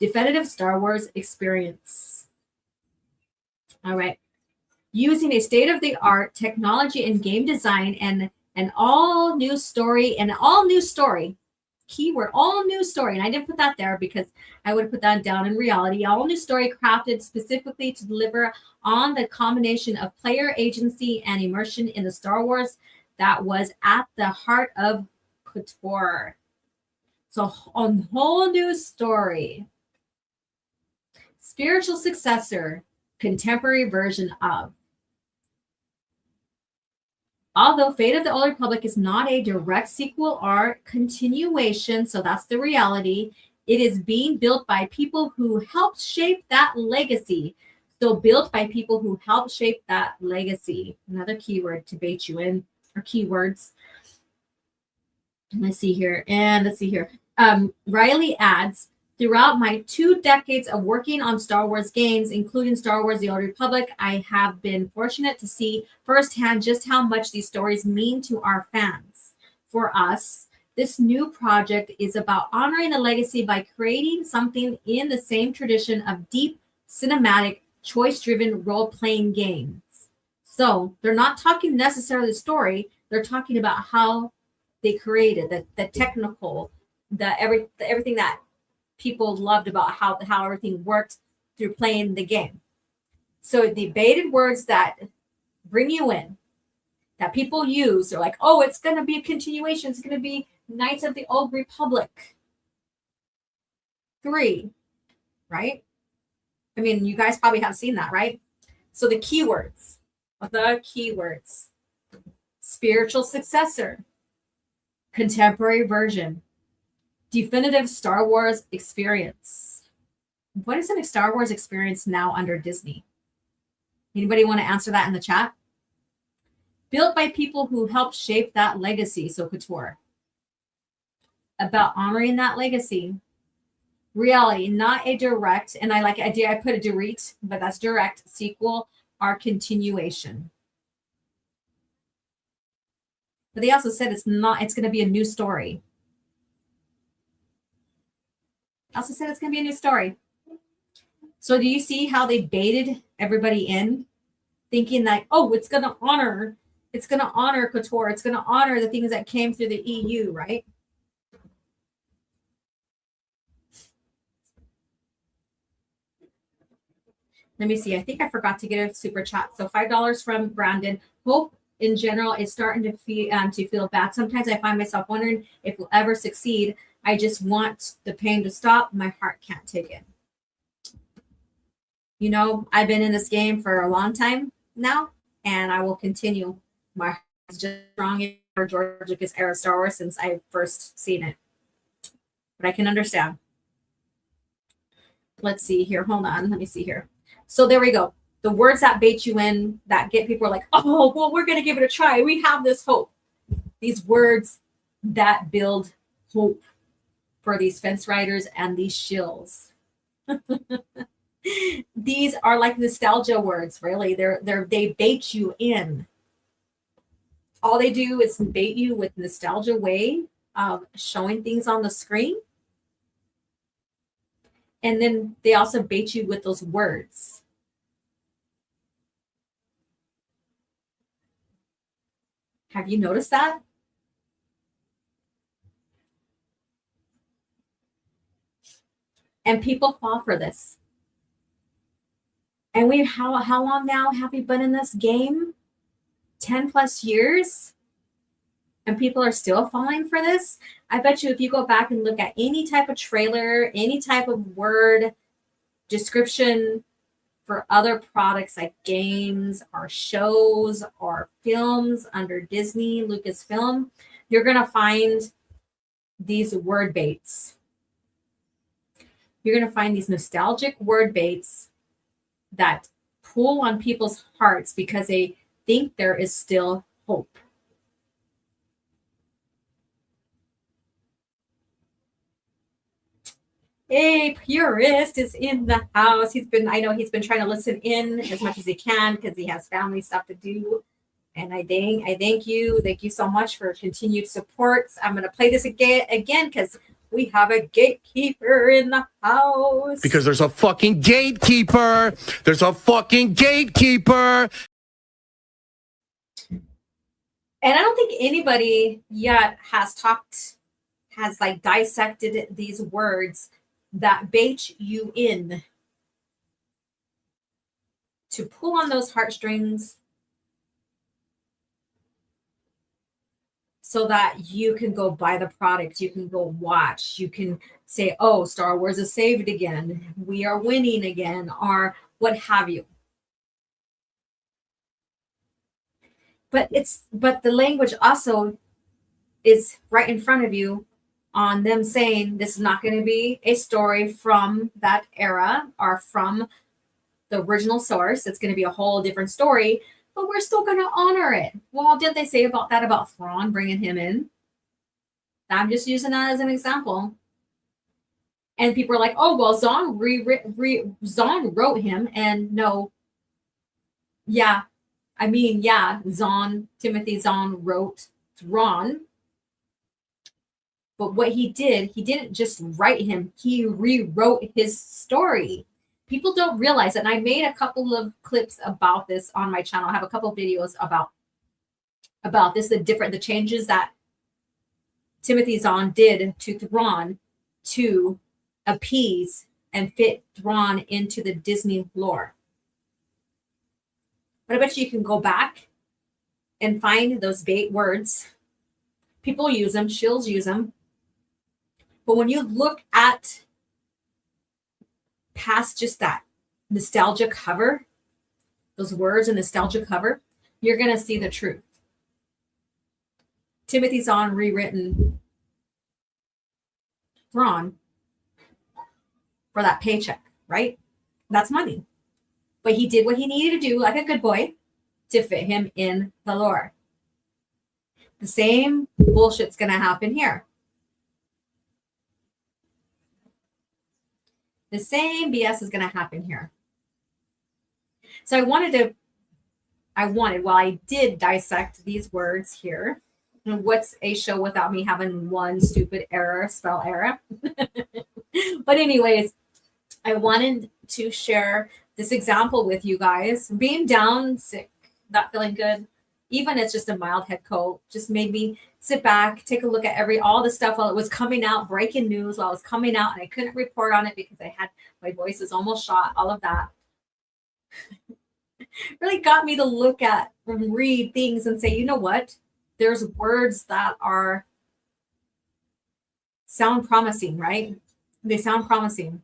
Speaker 1: definitive Star Wars experience. All right. Using a state-of-the-art technology and game design and an all-new story, keyword, all new story. And I didn't put that there because I would put that down in reality. All new story crafted specifically to deliver on the combination of player agency and immersion in the Star Wars that was at the heart of KOTOR. So a whole new story. Spiritual successor, contemporary version of. Although Fate of the Old Republic is not a direct sequel or continuation, so that's the reality, it is being built by people who helped shape that legacy. So built by people who helped shape that legacy. Another keyword to bait you in, or keywords. Let's see here. Riley adds, throughout my 2 decades of working on Star Wars games, including Star Wars The Old Republic, I have been fortunate to see firsthand just how much these stories mean to our fans. For us, this new project is about honoring the legacy by creating something in the same tradition of deep, cinematic, choice-driven role-playing games. So they're not talking necessarily the story, they're talking about how they created the technical, everything that people loved about how everything worked through playing the game. So the baited words that bring you in, that people use, are like, oh, it's going to be a continuation. It's going to be Knights of the Old Republic 3, right? I mean, you guys probably have seen that, right? So the keywords, spiritual successor, contemporary version, definitive Star Wars experience. What is a Star Wars experience now under Disney? Anybody want to answer that in the chat? Built by people who helped shape that legacy, so KOTOR. About honoring that legacy. Reality, not a direct, and I put a direct, but that's direct, sequel or continuation. But they also said it's going to be a new story. Also said it's going to be a new story. So do you see how they baited everybody in, thinking that, oh, it's going to honor KOTOR. It's going to honor the things that came through the EU, right? Let me see. I think I forgot to get a super chat. So $5 from Brandon. Hope in general is starting to feel bad. Sometimes I find myself wondering if we'll ever succeed. I just want the pain to stop. My heart can't take it. You know, I've been in this game for a long time now, and I will continue. My heart is just strong for George Lucas era Star Wars since I first seen it. But I can understand. Let's see here. Hold on. Let me see here. So there we go. The words that bait you in, that get people like, oh, well, we're going to give it a try. We have this hope. These words that build hope for these fence riders and these shills. These are like nostalgia words, really. They bait you in. All they do is bait you with nostalgia way of showing things on the screen. And then they also bait you with those words. Have you noticed that? And people fall for this. And how long now have we been in this game? 10 plus years? And people are still falling for this? I bet you if you go back and look at any type of trailer, any type of word description for other products like games or shows or films under Disney, Lucasfilm, you're going to find these word baits. You're going to find these nostalgic word baits that pull on people's hearts because they think there is still hope. A purist is in the house. I know he's been trying to listen in as much as he can because he has family stuff to do. And I thank you. Thank you so much for continued support. I'm going to play this again because we have a gatekeeper in the house.
Speaker 4: Because there's a fucking gatekeeper. There's a fucking gatekeeper.
Speaker 1: And I don't think anybody yet has like dissected these words that bait you in to pull on those heartstrings so that you can go buy the product, you can go watch, you can say, oh, Star Wars is saved again, we are winning again, or what have you. But the language also is right in front of you on them saying this is not going to be a story from that era or from the original source. It's going to be a whole different story, but we're still going to honor it. Well, did they say about Thrawn bringing him in? I'm just using that as an example. And people are like, oh, well, Zahn wrote him. And no, Timothy Zahn wrote Thrawn. But what he didn't just write him, he rewrote his story. People don't realize it. And I made a couple of clips about this on my channel. I have a couple of videos about this, the changes that Timothy Zahn did to Thrawn to appease and fit Thrawn into the Disney lore. But I bet you can go back and find those bait words. People use them, Shills use them. But when you look at past just that nostalgia cover, those words and nostalgia cover, you're going to see the truth. Timothy Zahn rewritten Thrawn for that paycheck, right? That's money. But he did what he needed to do, like a good boy, to fit him in the lore. The same bullshit's going to happen here. The same BS is going to happen here. So I did dissect these words here. And what's a show without me having one stupid spell error? But anyways, I wanted to share this example with you guys. Being down, sick, not feeling good, even it's just a mild head cold, just made me sit back, take a look at all the stuff while it was coming out, breaking news while it was coming out, and I couldn't report on it because my voice is almost shot, all of that. Really got me to look at and read things and say, you know what? There's words that sound promising, right? They sound promising.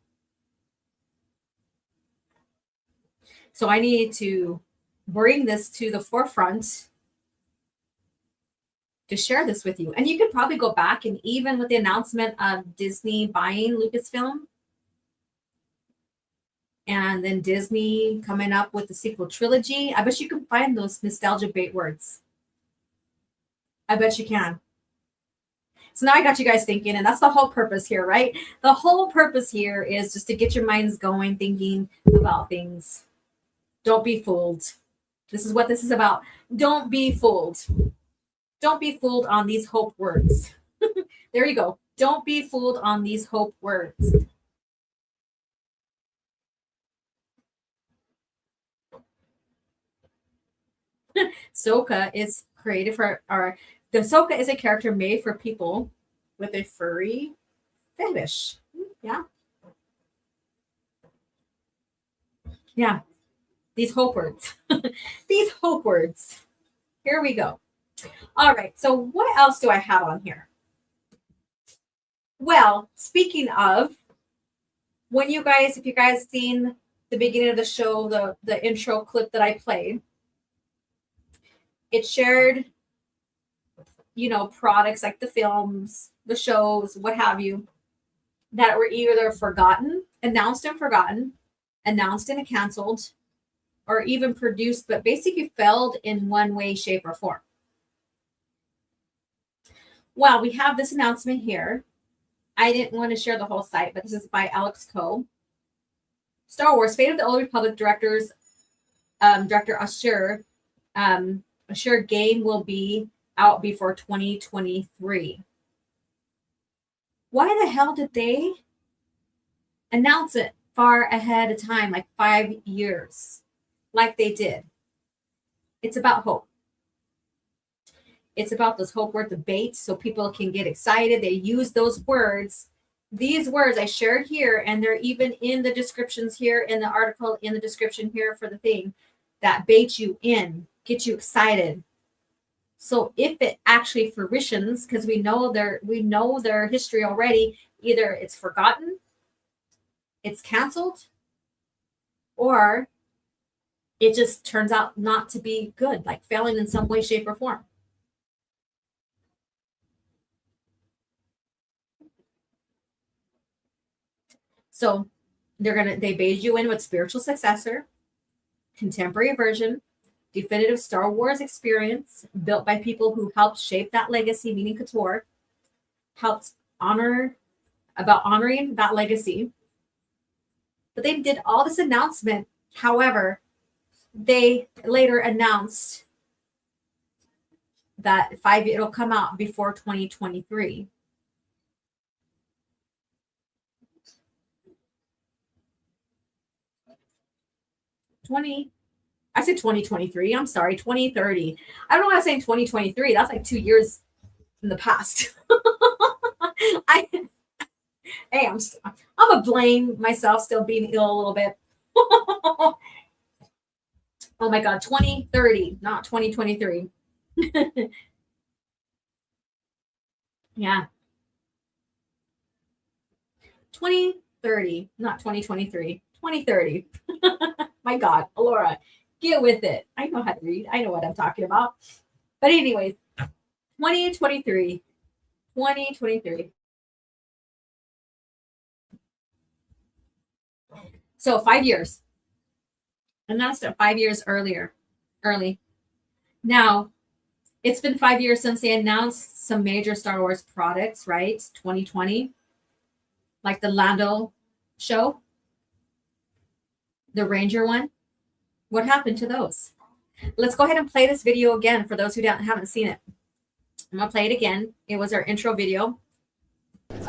Speaker 1: So I needed to bring this to the forefront to share this with you. And you could probably go back, and even with the announcement of Disney buying Lucasfilm and then Disney coming up with the sequel trilogy, I bet you can find those nostalgia bait words. I bet you can. So now I got you guys thinking, and that's the whole purpose here, right? The whole purpose here is just to get your minds going, thinking about things. Don't be fooled. This is what this is about. Don't be fooled. Don't be fooled on these hope words. There you go. Don't be fooled on these hope words. Ahsoka is created the Ahsoka is a character made for people with a furry fetish. Yeah. Yeah. These hope words. These hope words. Here we go. All right. So what else do I have on here? Well, speaking of, if you guys seen the beginning of the show, the intro clip that I played, it shared, products like the films, the shows, what have you, that were either announced and forgotten, announced and canceled, or even produced, but basically failed in one way, shape, or form. Well, we have this announcement here. I didn't want to share the whole site, but this is by Alex Coe. Star Wars: Fate of the Old Republic director Assure game will be out before 2023. Why the hell did they announce it far ahead of time, like 5 years, like they did? It's about hope. It's about those hope word debates so people can get excited. They use those words. These words I shared here, and they're even in the descriptions here, in the article, in the description here for the thing, that bait you in, get you excited. So if it actually fruitions, because we know their history already, either it's forgotten, it's canceled, or it just turns out not to be good, like failing in some way, shape, or form. So they bait you in with spiritual successor, contemporary version, definitive Star Wars experience built by people who helped shape that legacy, meaning Couture, helped honoring that legacy. But they did all this announcement. However, they later announced that it'll come out before 2023. I said 2023. I'm sorry, 2030. I don't know why I'm saying 2023. That's like 2 years in the past. I'm gonna blame myself still being ill a little bit. Oh my God, 2030, not 2023. Yeah. 2030, not 2023. 2030. My God, Alora, get with it. I know how to read. I know what I'm talking about. But anyways, 2023. 2023. So 5 years. Announced it 5 years early. Now, it's been 5 years since they announced some major Star Wars products, right? 2020, like the Lando show, the Ranger one. What happened to those? Let's go ahead and play this video again for those who haven't seen it. I'm going to play it again. It was our intro video.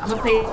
Speaker 1: I'm going to play it.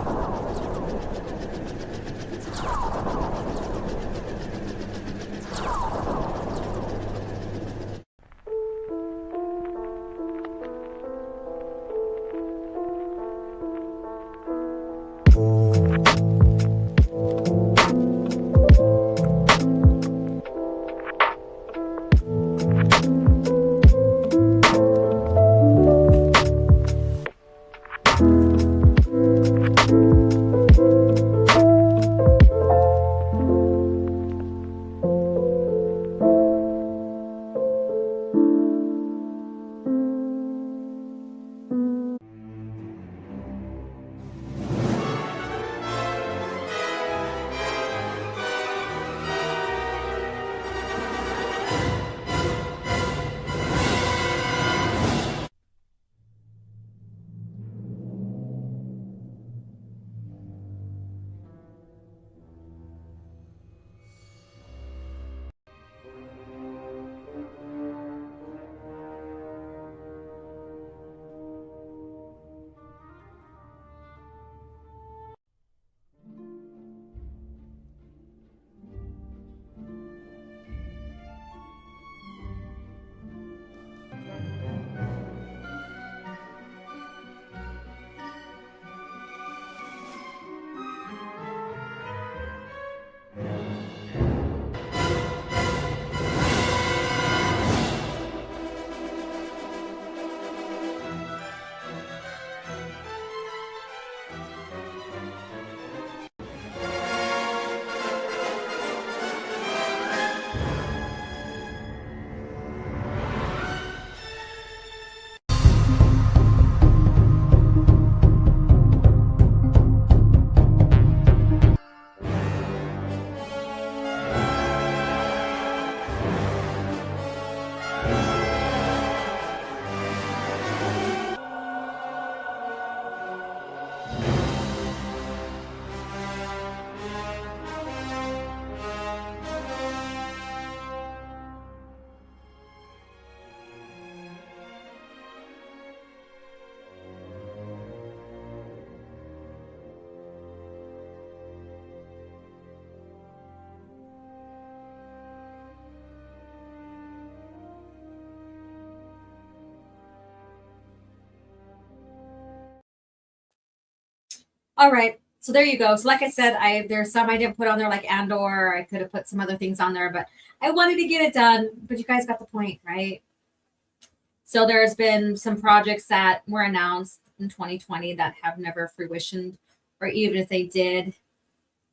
Speaker 1: All right. So there you go. So like I said, there's some I didn't put on there like Andor. I could have put some other things on there, but I wanted to get it done. But you guys got the point, right? So there's been some projects that were announced in 2020 that have never fruitioned, or even if they did,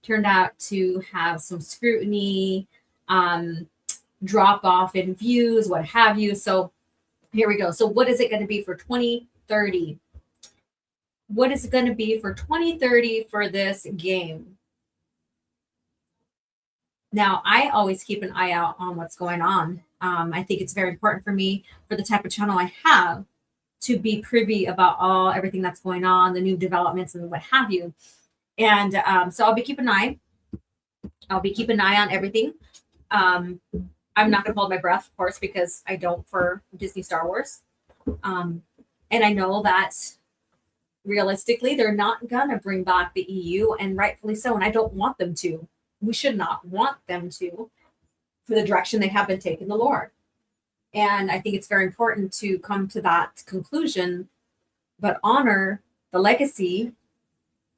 Speaker 1: turned out to have some scrutiny, drop off in views, what have you. So here we go. So what is it going to be for 2030? What is it going to be for 2030 for this game? Now, I always keep an eye out on what's going on. I think it's very important for me, for the type of channel I have, to be privy about everything that's going on, the new developments and what have you. And so I'll be keeping an eye. I'll be keeping an eye on everything. I'm not going to hold my breath, of course, because I don't for Disney Star Wars. And I know that realistically, they're not going to bring back the EU, and rightfully so. And I don't want them to. We should not want them to, for the direction they have been taking the Lord. And I think it's very important to come to that conclusion, but honor the legacy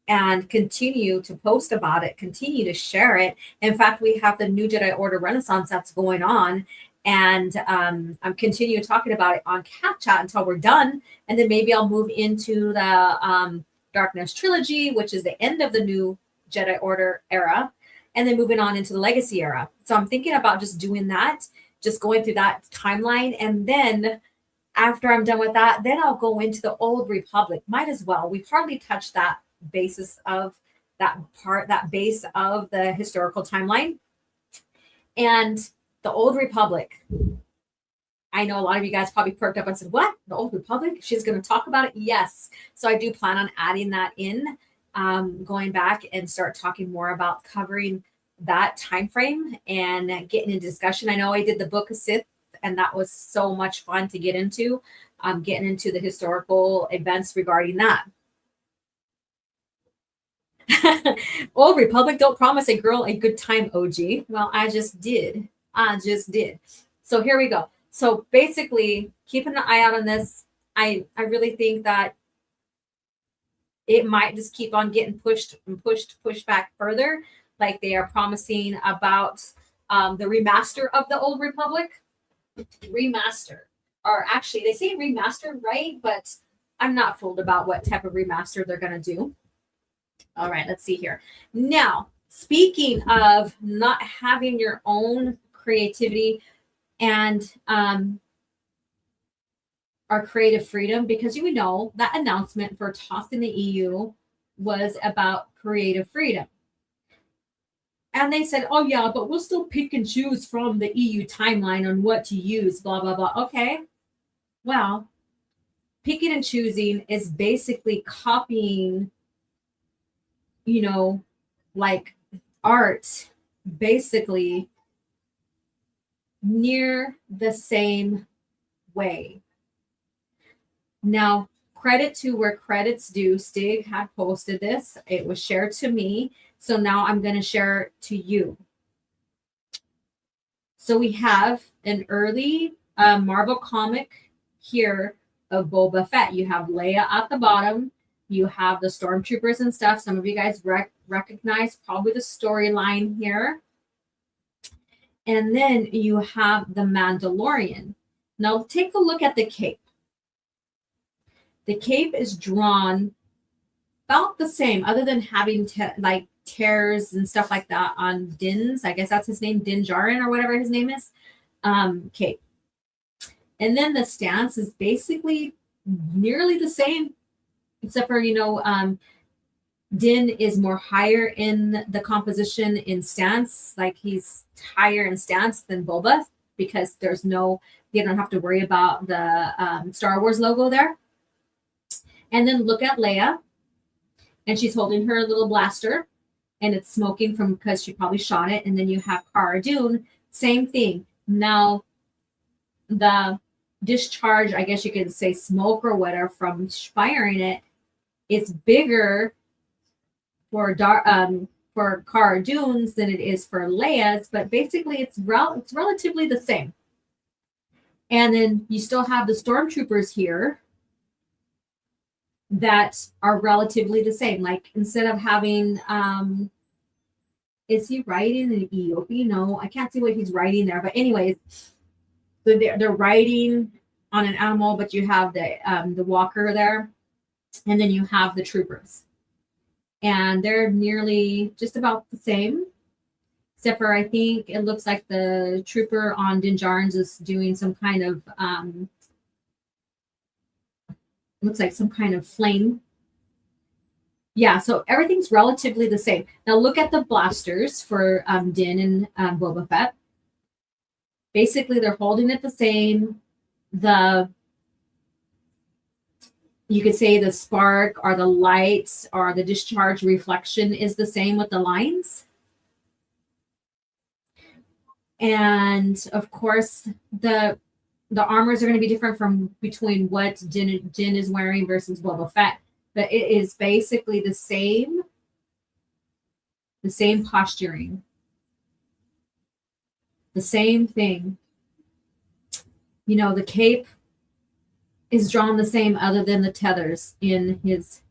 Speaker 1: and continue to post about it, continue to share it. In fact, we have the New Jedi Order Renaissance that's going on. And I'm continuing talking about it on Cat Chat until we're done. And then maybe I'll move into the Darkness Trilogy, which is the end of the New Jedi Order era, and then moving on into the Legacy era. So I'm thinking about just doing that, just going through that timeline. And then after I'm done with that, then I'll go into the Old Republic. Might as well. We've hardly touched that basis of that base of the historical timeline. And the Old Republic. I know a lot of you guys probably perked up and said, what? The Old Republic? She's going to talk about it? Yes. So I do plan on adding that in, going back and start talking more about covering that time frame and getting into discussion. I know I did the Book of Sith, and that was so much fun to get into, getting into the historical events regarding that. Old Republic, don't promise a girl a good time, OG. Well, I just did. So here we go. So basically, keeping an eye out on this. I really think that it might just keep on getting pushed back further, like they are promising about the remaster of the Old Republic. Remaster, or actually they say remaster, right? But I'm not fooled about what type of remaster they're going to do. All right, let's see here. Now, speaking of not having your own creativity and our creative freedom, because you know that announcement for tossing the EU was about creative freedom. And they said, oh yeah, but we'll still pick and choose from the EU timeline on what to use, blah, blah, blah. Okay, well, picking and choosing is basically copying, you know, like art, basically near the same way. Now, credit to where credit's due. Stig had posted this. It was shared to me. So now I'm going to share it to you. So we have an early Marvel comic here of Boba Fett. You have Leia at the bottom. You have the stormtroopers and stuff. Some of you guys recognize probably the storyline here. And then you have the Mandalorian. Now take a look at the cape. The cape is drawn about the same, other than having like tears and stuff like that on Din's. I guess that's his name, Din Djarin or whatever his name is. Cape. And then the stance is basically nearly the same, except for, you know, Din is more higher in the composition in stance, like he's higher in stance than Boba, because there's no, you don't have to worry about the Star Wars logo there. And then look at Leia, and she's holding her little blaster, and it's smoking from because she probably shot it. And then you have Cara Dune, same thing. Now, the discharge, I guess you could say smoke or whatever from firing it, it's bigger for Cara Dune's than it is for Leia's, but basically it's relatively the same. And then you still have the stormtroopers here. that are relatively the same. Like instead of having, is he writing in Ethiopian? No, I can't see what he's writing there. But anyways, so they're riding on an animal, but you have the walker there, and then you have the troopers, and they're nearly just about the same, except for I think it looks like the trooper on Din Djarin's is doing some kind of looks like some kind of flame. Yeah, so everything's relatively the same. Now look at the blasters for Din and Boba Fett. Basically, they're holding it the same. You could say the spark or the lights or the discharge reflection is the same with the lines. And of course, the armors are going to be different from between what Din is wearing versus Boba Fett, but it is basically the same posturing, the same thing. You know, the cape is drawn the same other than the tethers in his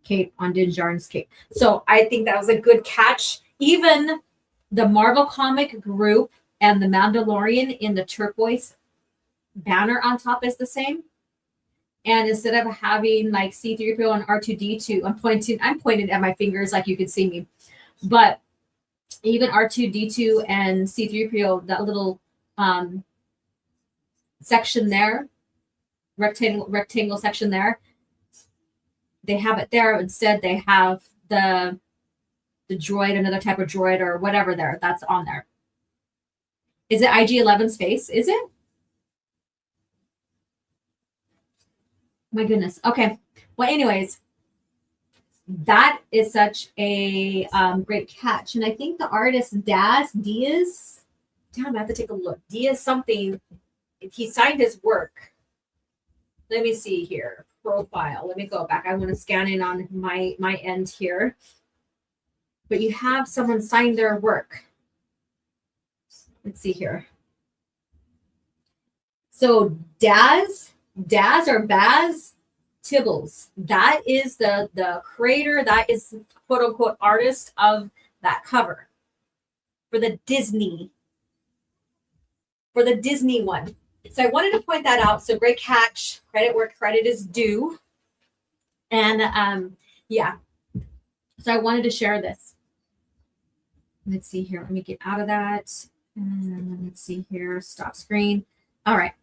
Speaker 1: cape on Din Djarin's cape. So I think that was a good catch. Even the Marvel comic group and the Mandalorian in the turquoise banner on top is the same. And instead of having like C-3PO and R2-D2, I'm pointing at my fingers like you can see me. But even R2-D2 and C-3PO, that little section there, rectangle section there, they have it there. Instead, they have the droid, another type of droid or whatever there that's on there. Is it IG-11's face? Is it? My goodness. Okay. Well, anyways, that is such a great catch. And I think the artist Diaz, damn, I have to take a look. Diaz something. He signed his work. Let me see here. Profile. Let me go back. I want to scan in on my end here. But you have someone sign their work. Let's see here. So Daz or Baz Tibbles, that is the creator, that is quote unquote artist of that cover for the Disney one. So I wanted to point that out. So great catch. Credit where credit is due. And yeah. So I wanted to share this. Let's see here. Let me get out of that. And let's see here. Stop screen. All right.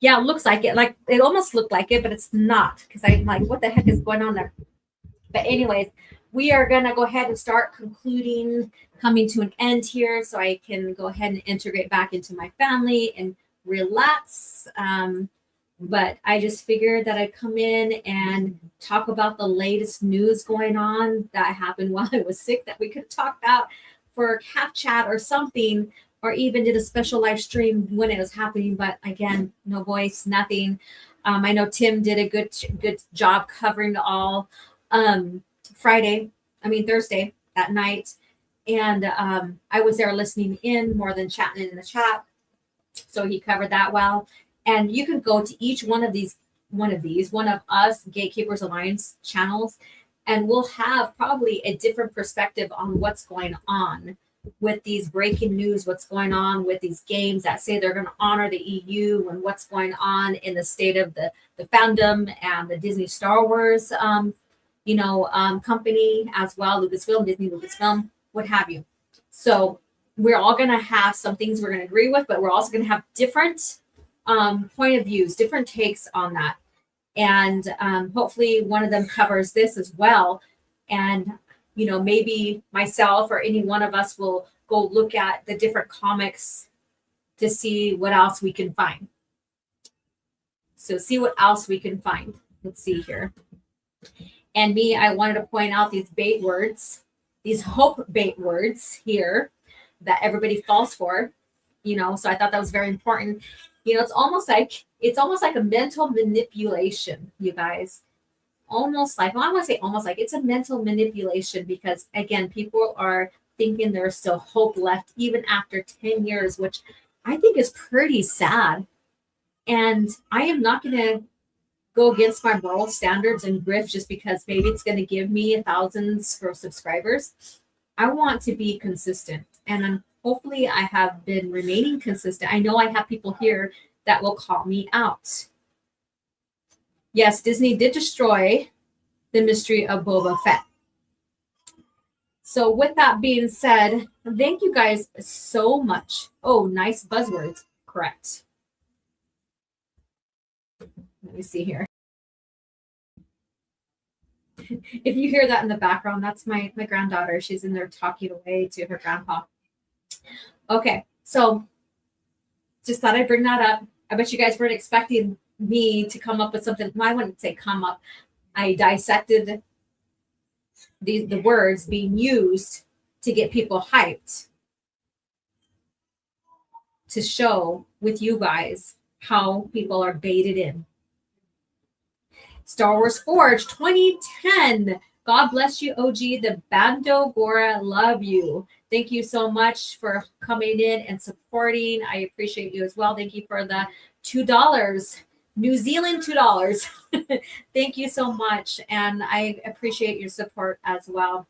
Speaker 1: Yeah, it looks like it. Like it almost looked like it, but it's not, because I'm like, what the heck is going on there? But anyways, we are gonna go ahead and start concluding, coming to an end here, so I can go ahead and integrate back into my family and relax. But I just figured that I'd come in and talk about the latest news going on that happened while I was sick that we could talk about for half chat or something, or even did a special live stream when it was happening. But again, no voice, nothing. I know Tim did a good job covering all Thursday that night. And I was there listening in more than chatting in the chat. So he covered that well. And you can go to each one of us Gatekeepers Alliance channels, and we'll have probably a different perspective on what's going on with these breaking news, what's going on with these games that say they're going to honor the EU, and what's going on in the state of the fandom and the Disney Star Wars, company as well, Disney Lucasfilm, what have you. So we're all going to have some things we're going to agree with, but we're also going to have different point of views, different takes on that. And hopefully one of them covers this as well. And maybe myself or any one of us will go look at the different comics to see what else we can find. So see what else we can find. Let's see here. And I wanted to point out these bait words, these hope bait words here that everybody falls for, so I thought that was very important. It's almost like a mental manipulation, you guys. I want to say almost like it's a mental manipulation, because again, people are thinking there's still hope left even after 10 years, which I think is pretty sad. And I am not going to go against my moral standards and grift just because maybe it's going to give me thousands for subscribers. I want to be consistent, and hopefully I have been remaining consistent. I know I have people here that will call me out. Yes, Disney did destroy the mystery of Boba Fett. So with that being said, thank you guys so much. Oh, nice buzzwords. Correct. Let me see here. If you hear that in the background, that's my granddaughter. She's in there talking away to her grandpa. Okay, so just thought I'd bring that up. I bet you guys weren't expecting me to come up with something. I wouldn't say come up. I dissected the words being used to get people hyped, to show with you guys how people are baited in. Star Wars Forge 2010. God bless you, OG. The Bando Gora, love you. Thank you so much for coming in and supporting. I appreciate you as well. Thank you for the $2. New Zealand $2. Thank you so much. And I appreciate your support as well.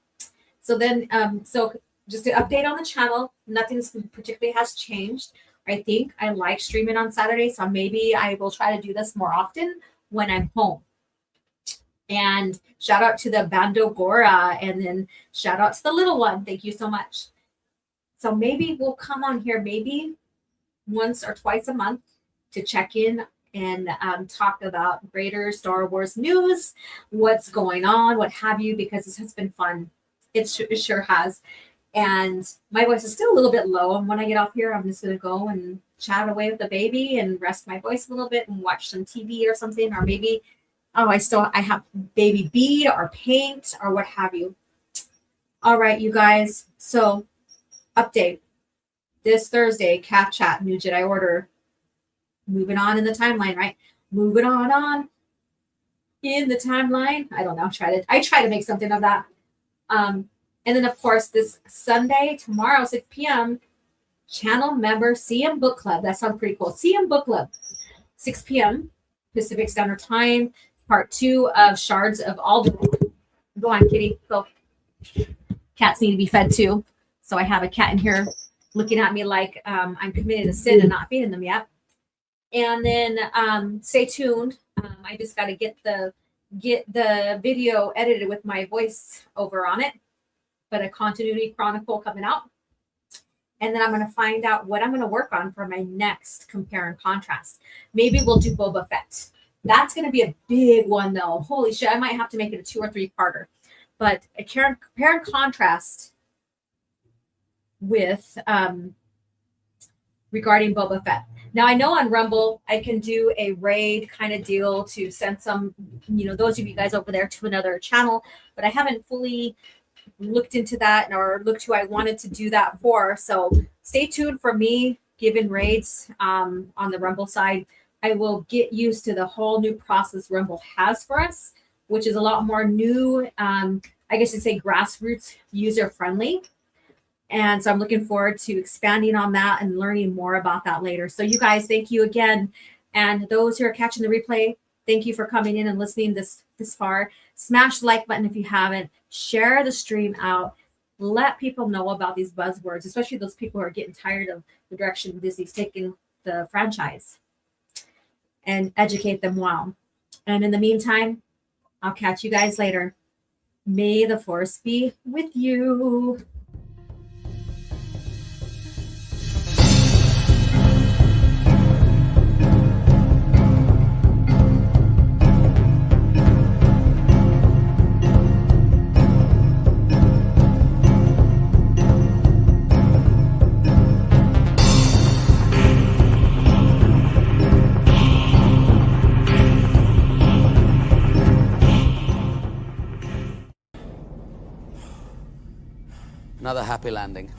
Speaker 1: So then, so just to update on the channel, nothing particularly has changed. I think I like streaming on Saturday, so maybe I will try to do this more often when I'm home. And shout out to the Bando Gora, and then shout out to the little one. Thank you so much. So maybe we'll come on here maybe once or twice a month to check in and talk about greater Star Wars news, what's going on, what have you, because this has been fun. It sure has. And my voice is still a little bit low. And when I get off here, I'm just going to go and chat away with the baby and rest my voice a little bit and watch some TV or something. Or maybe, I have baby bead or paint or what have you. All right, you guys. So update. This Thursday, Calf Chat, New Jedi Order. Moving on in the timeline, right? Moving on in the timeline. I don't know. I try to make something of that. And then, of course, this Sunday, tomorrow, 6 p.m., channel member CM Book Club. That sounds pretty cool. CM Book Club, 6 p.m. Pacific Standard Time, part 2 of Shards of Alderaan. Go on, kitty. Go. Cats need to be fed too. So I have a cat in here looking at me like I'm committed a sin and not feeding them yet. And then stay tuned. I just got to get the video edited with my voice over on it. But a continuity chronicle coming out. And then I'm going to find out what I'm going to work on for my next compare and contrast. Maybe we'll do Boba Fett. That's going to be a big one, though. Holy shit, I might have to make it a 2 or 3 parter. But a compare and contrast with regarding Boba Fett. Now, I know on Rumble, I can do a raid kind of deal to send some, those of you guys over there to another channel, but I haven't fully looked into that or looked who I wanted to do that for. So stay tuned for me giving raids on the Rumble side. I will get used to the whole new process Rumble has for us, which is a lot more new, I guess you'd say grassroots, user-friendly. And so I'm looking forward to expanding on that and learning more about that later. So you guys, thank you again. And those who are catching the replay, thank you for coming in and listening this far. Smash the like button if you haven't. Share the stream out. Let people know about these buzzwords, especially those people who are getting tired of the direction Disney's taking the franchise. And educate them well. And in the meantime, I'll catch you guys later. May the Force be with you.
Speaker 5: Another happy landing.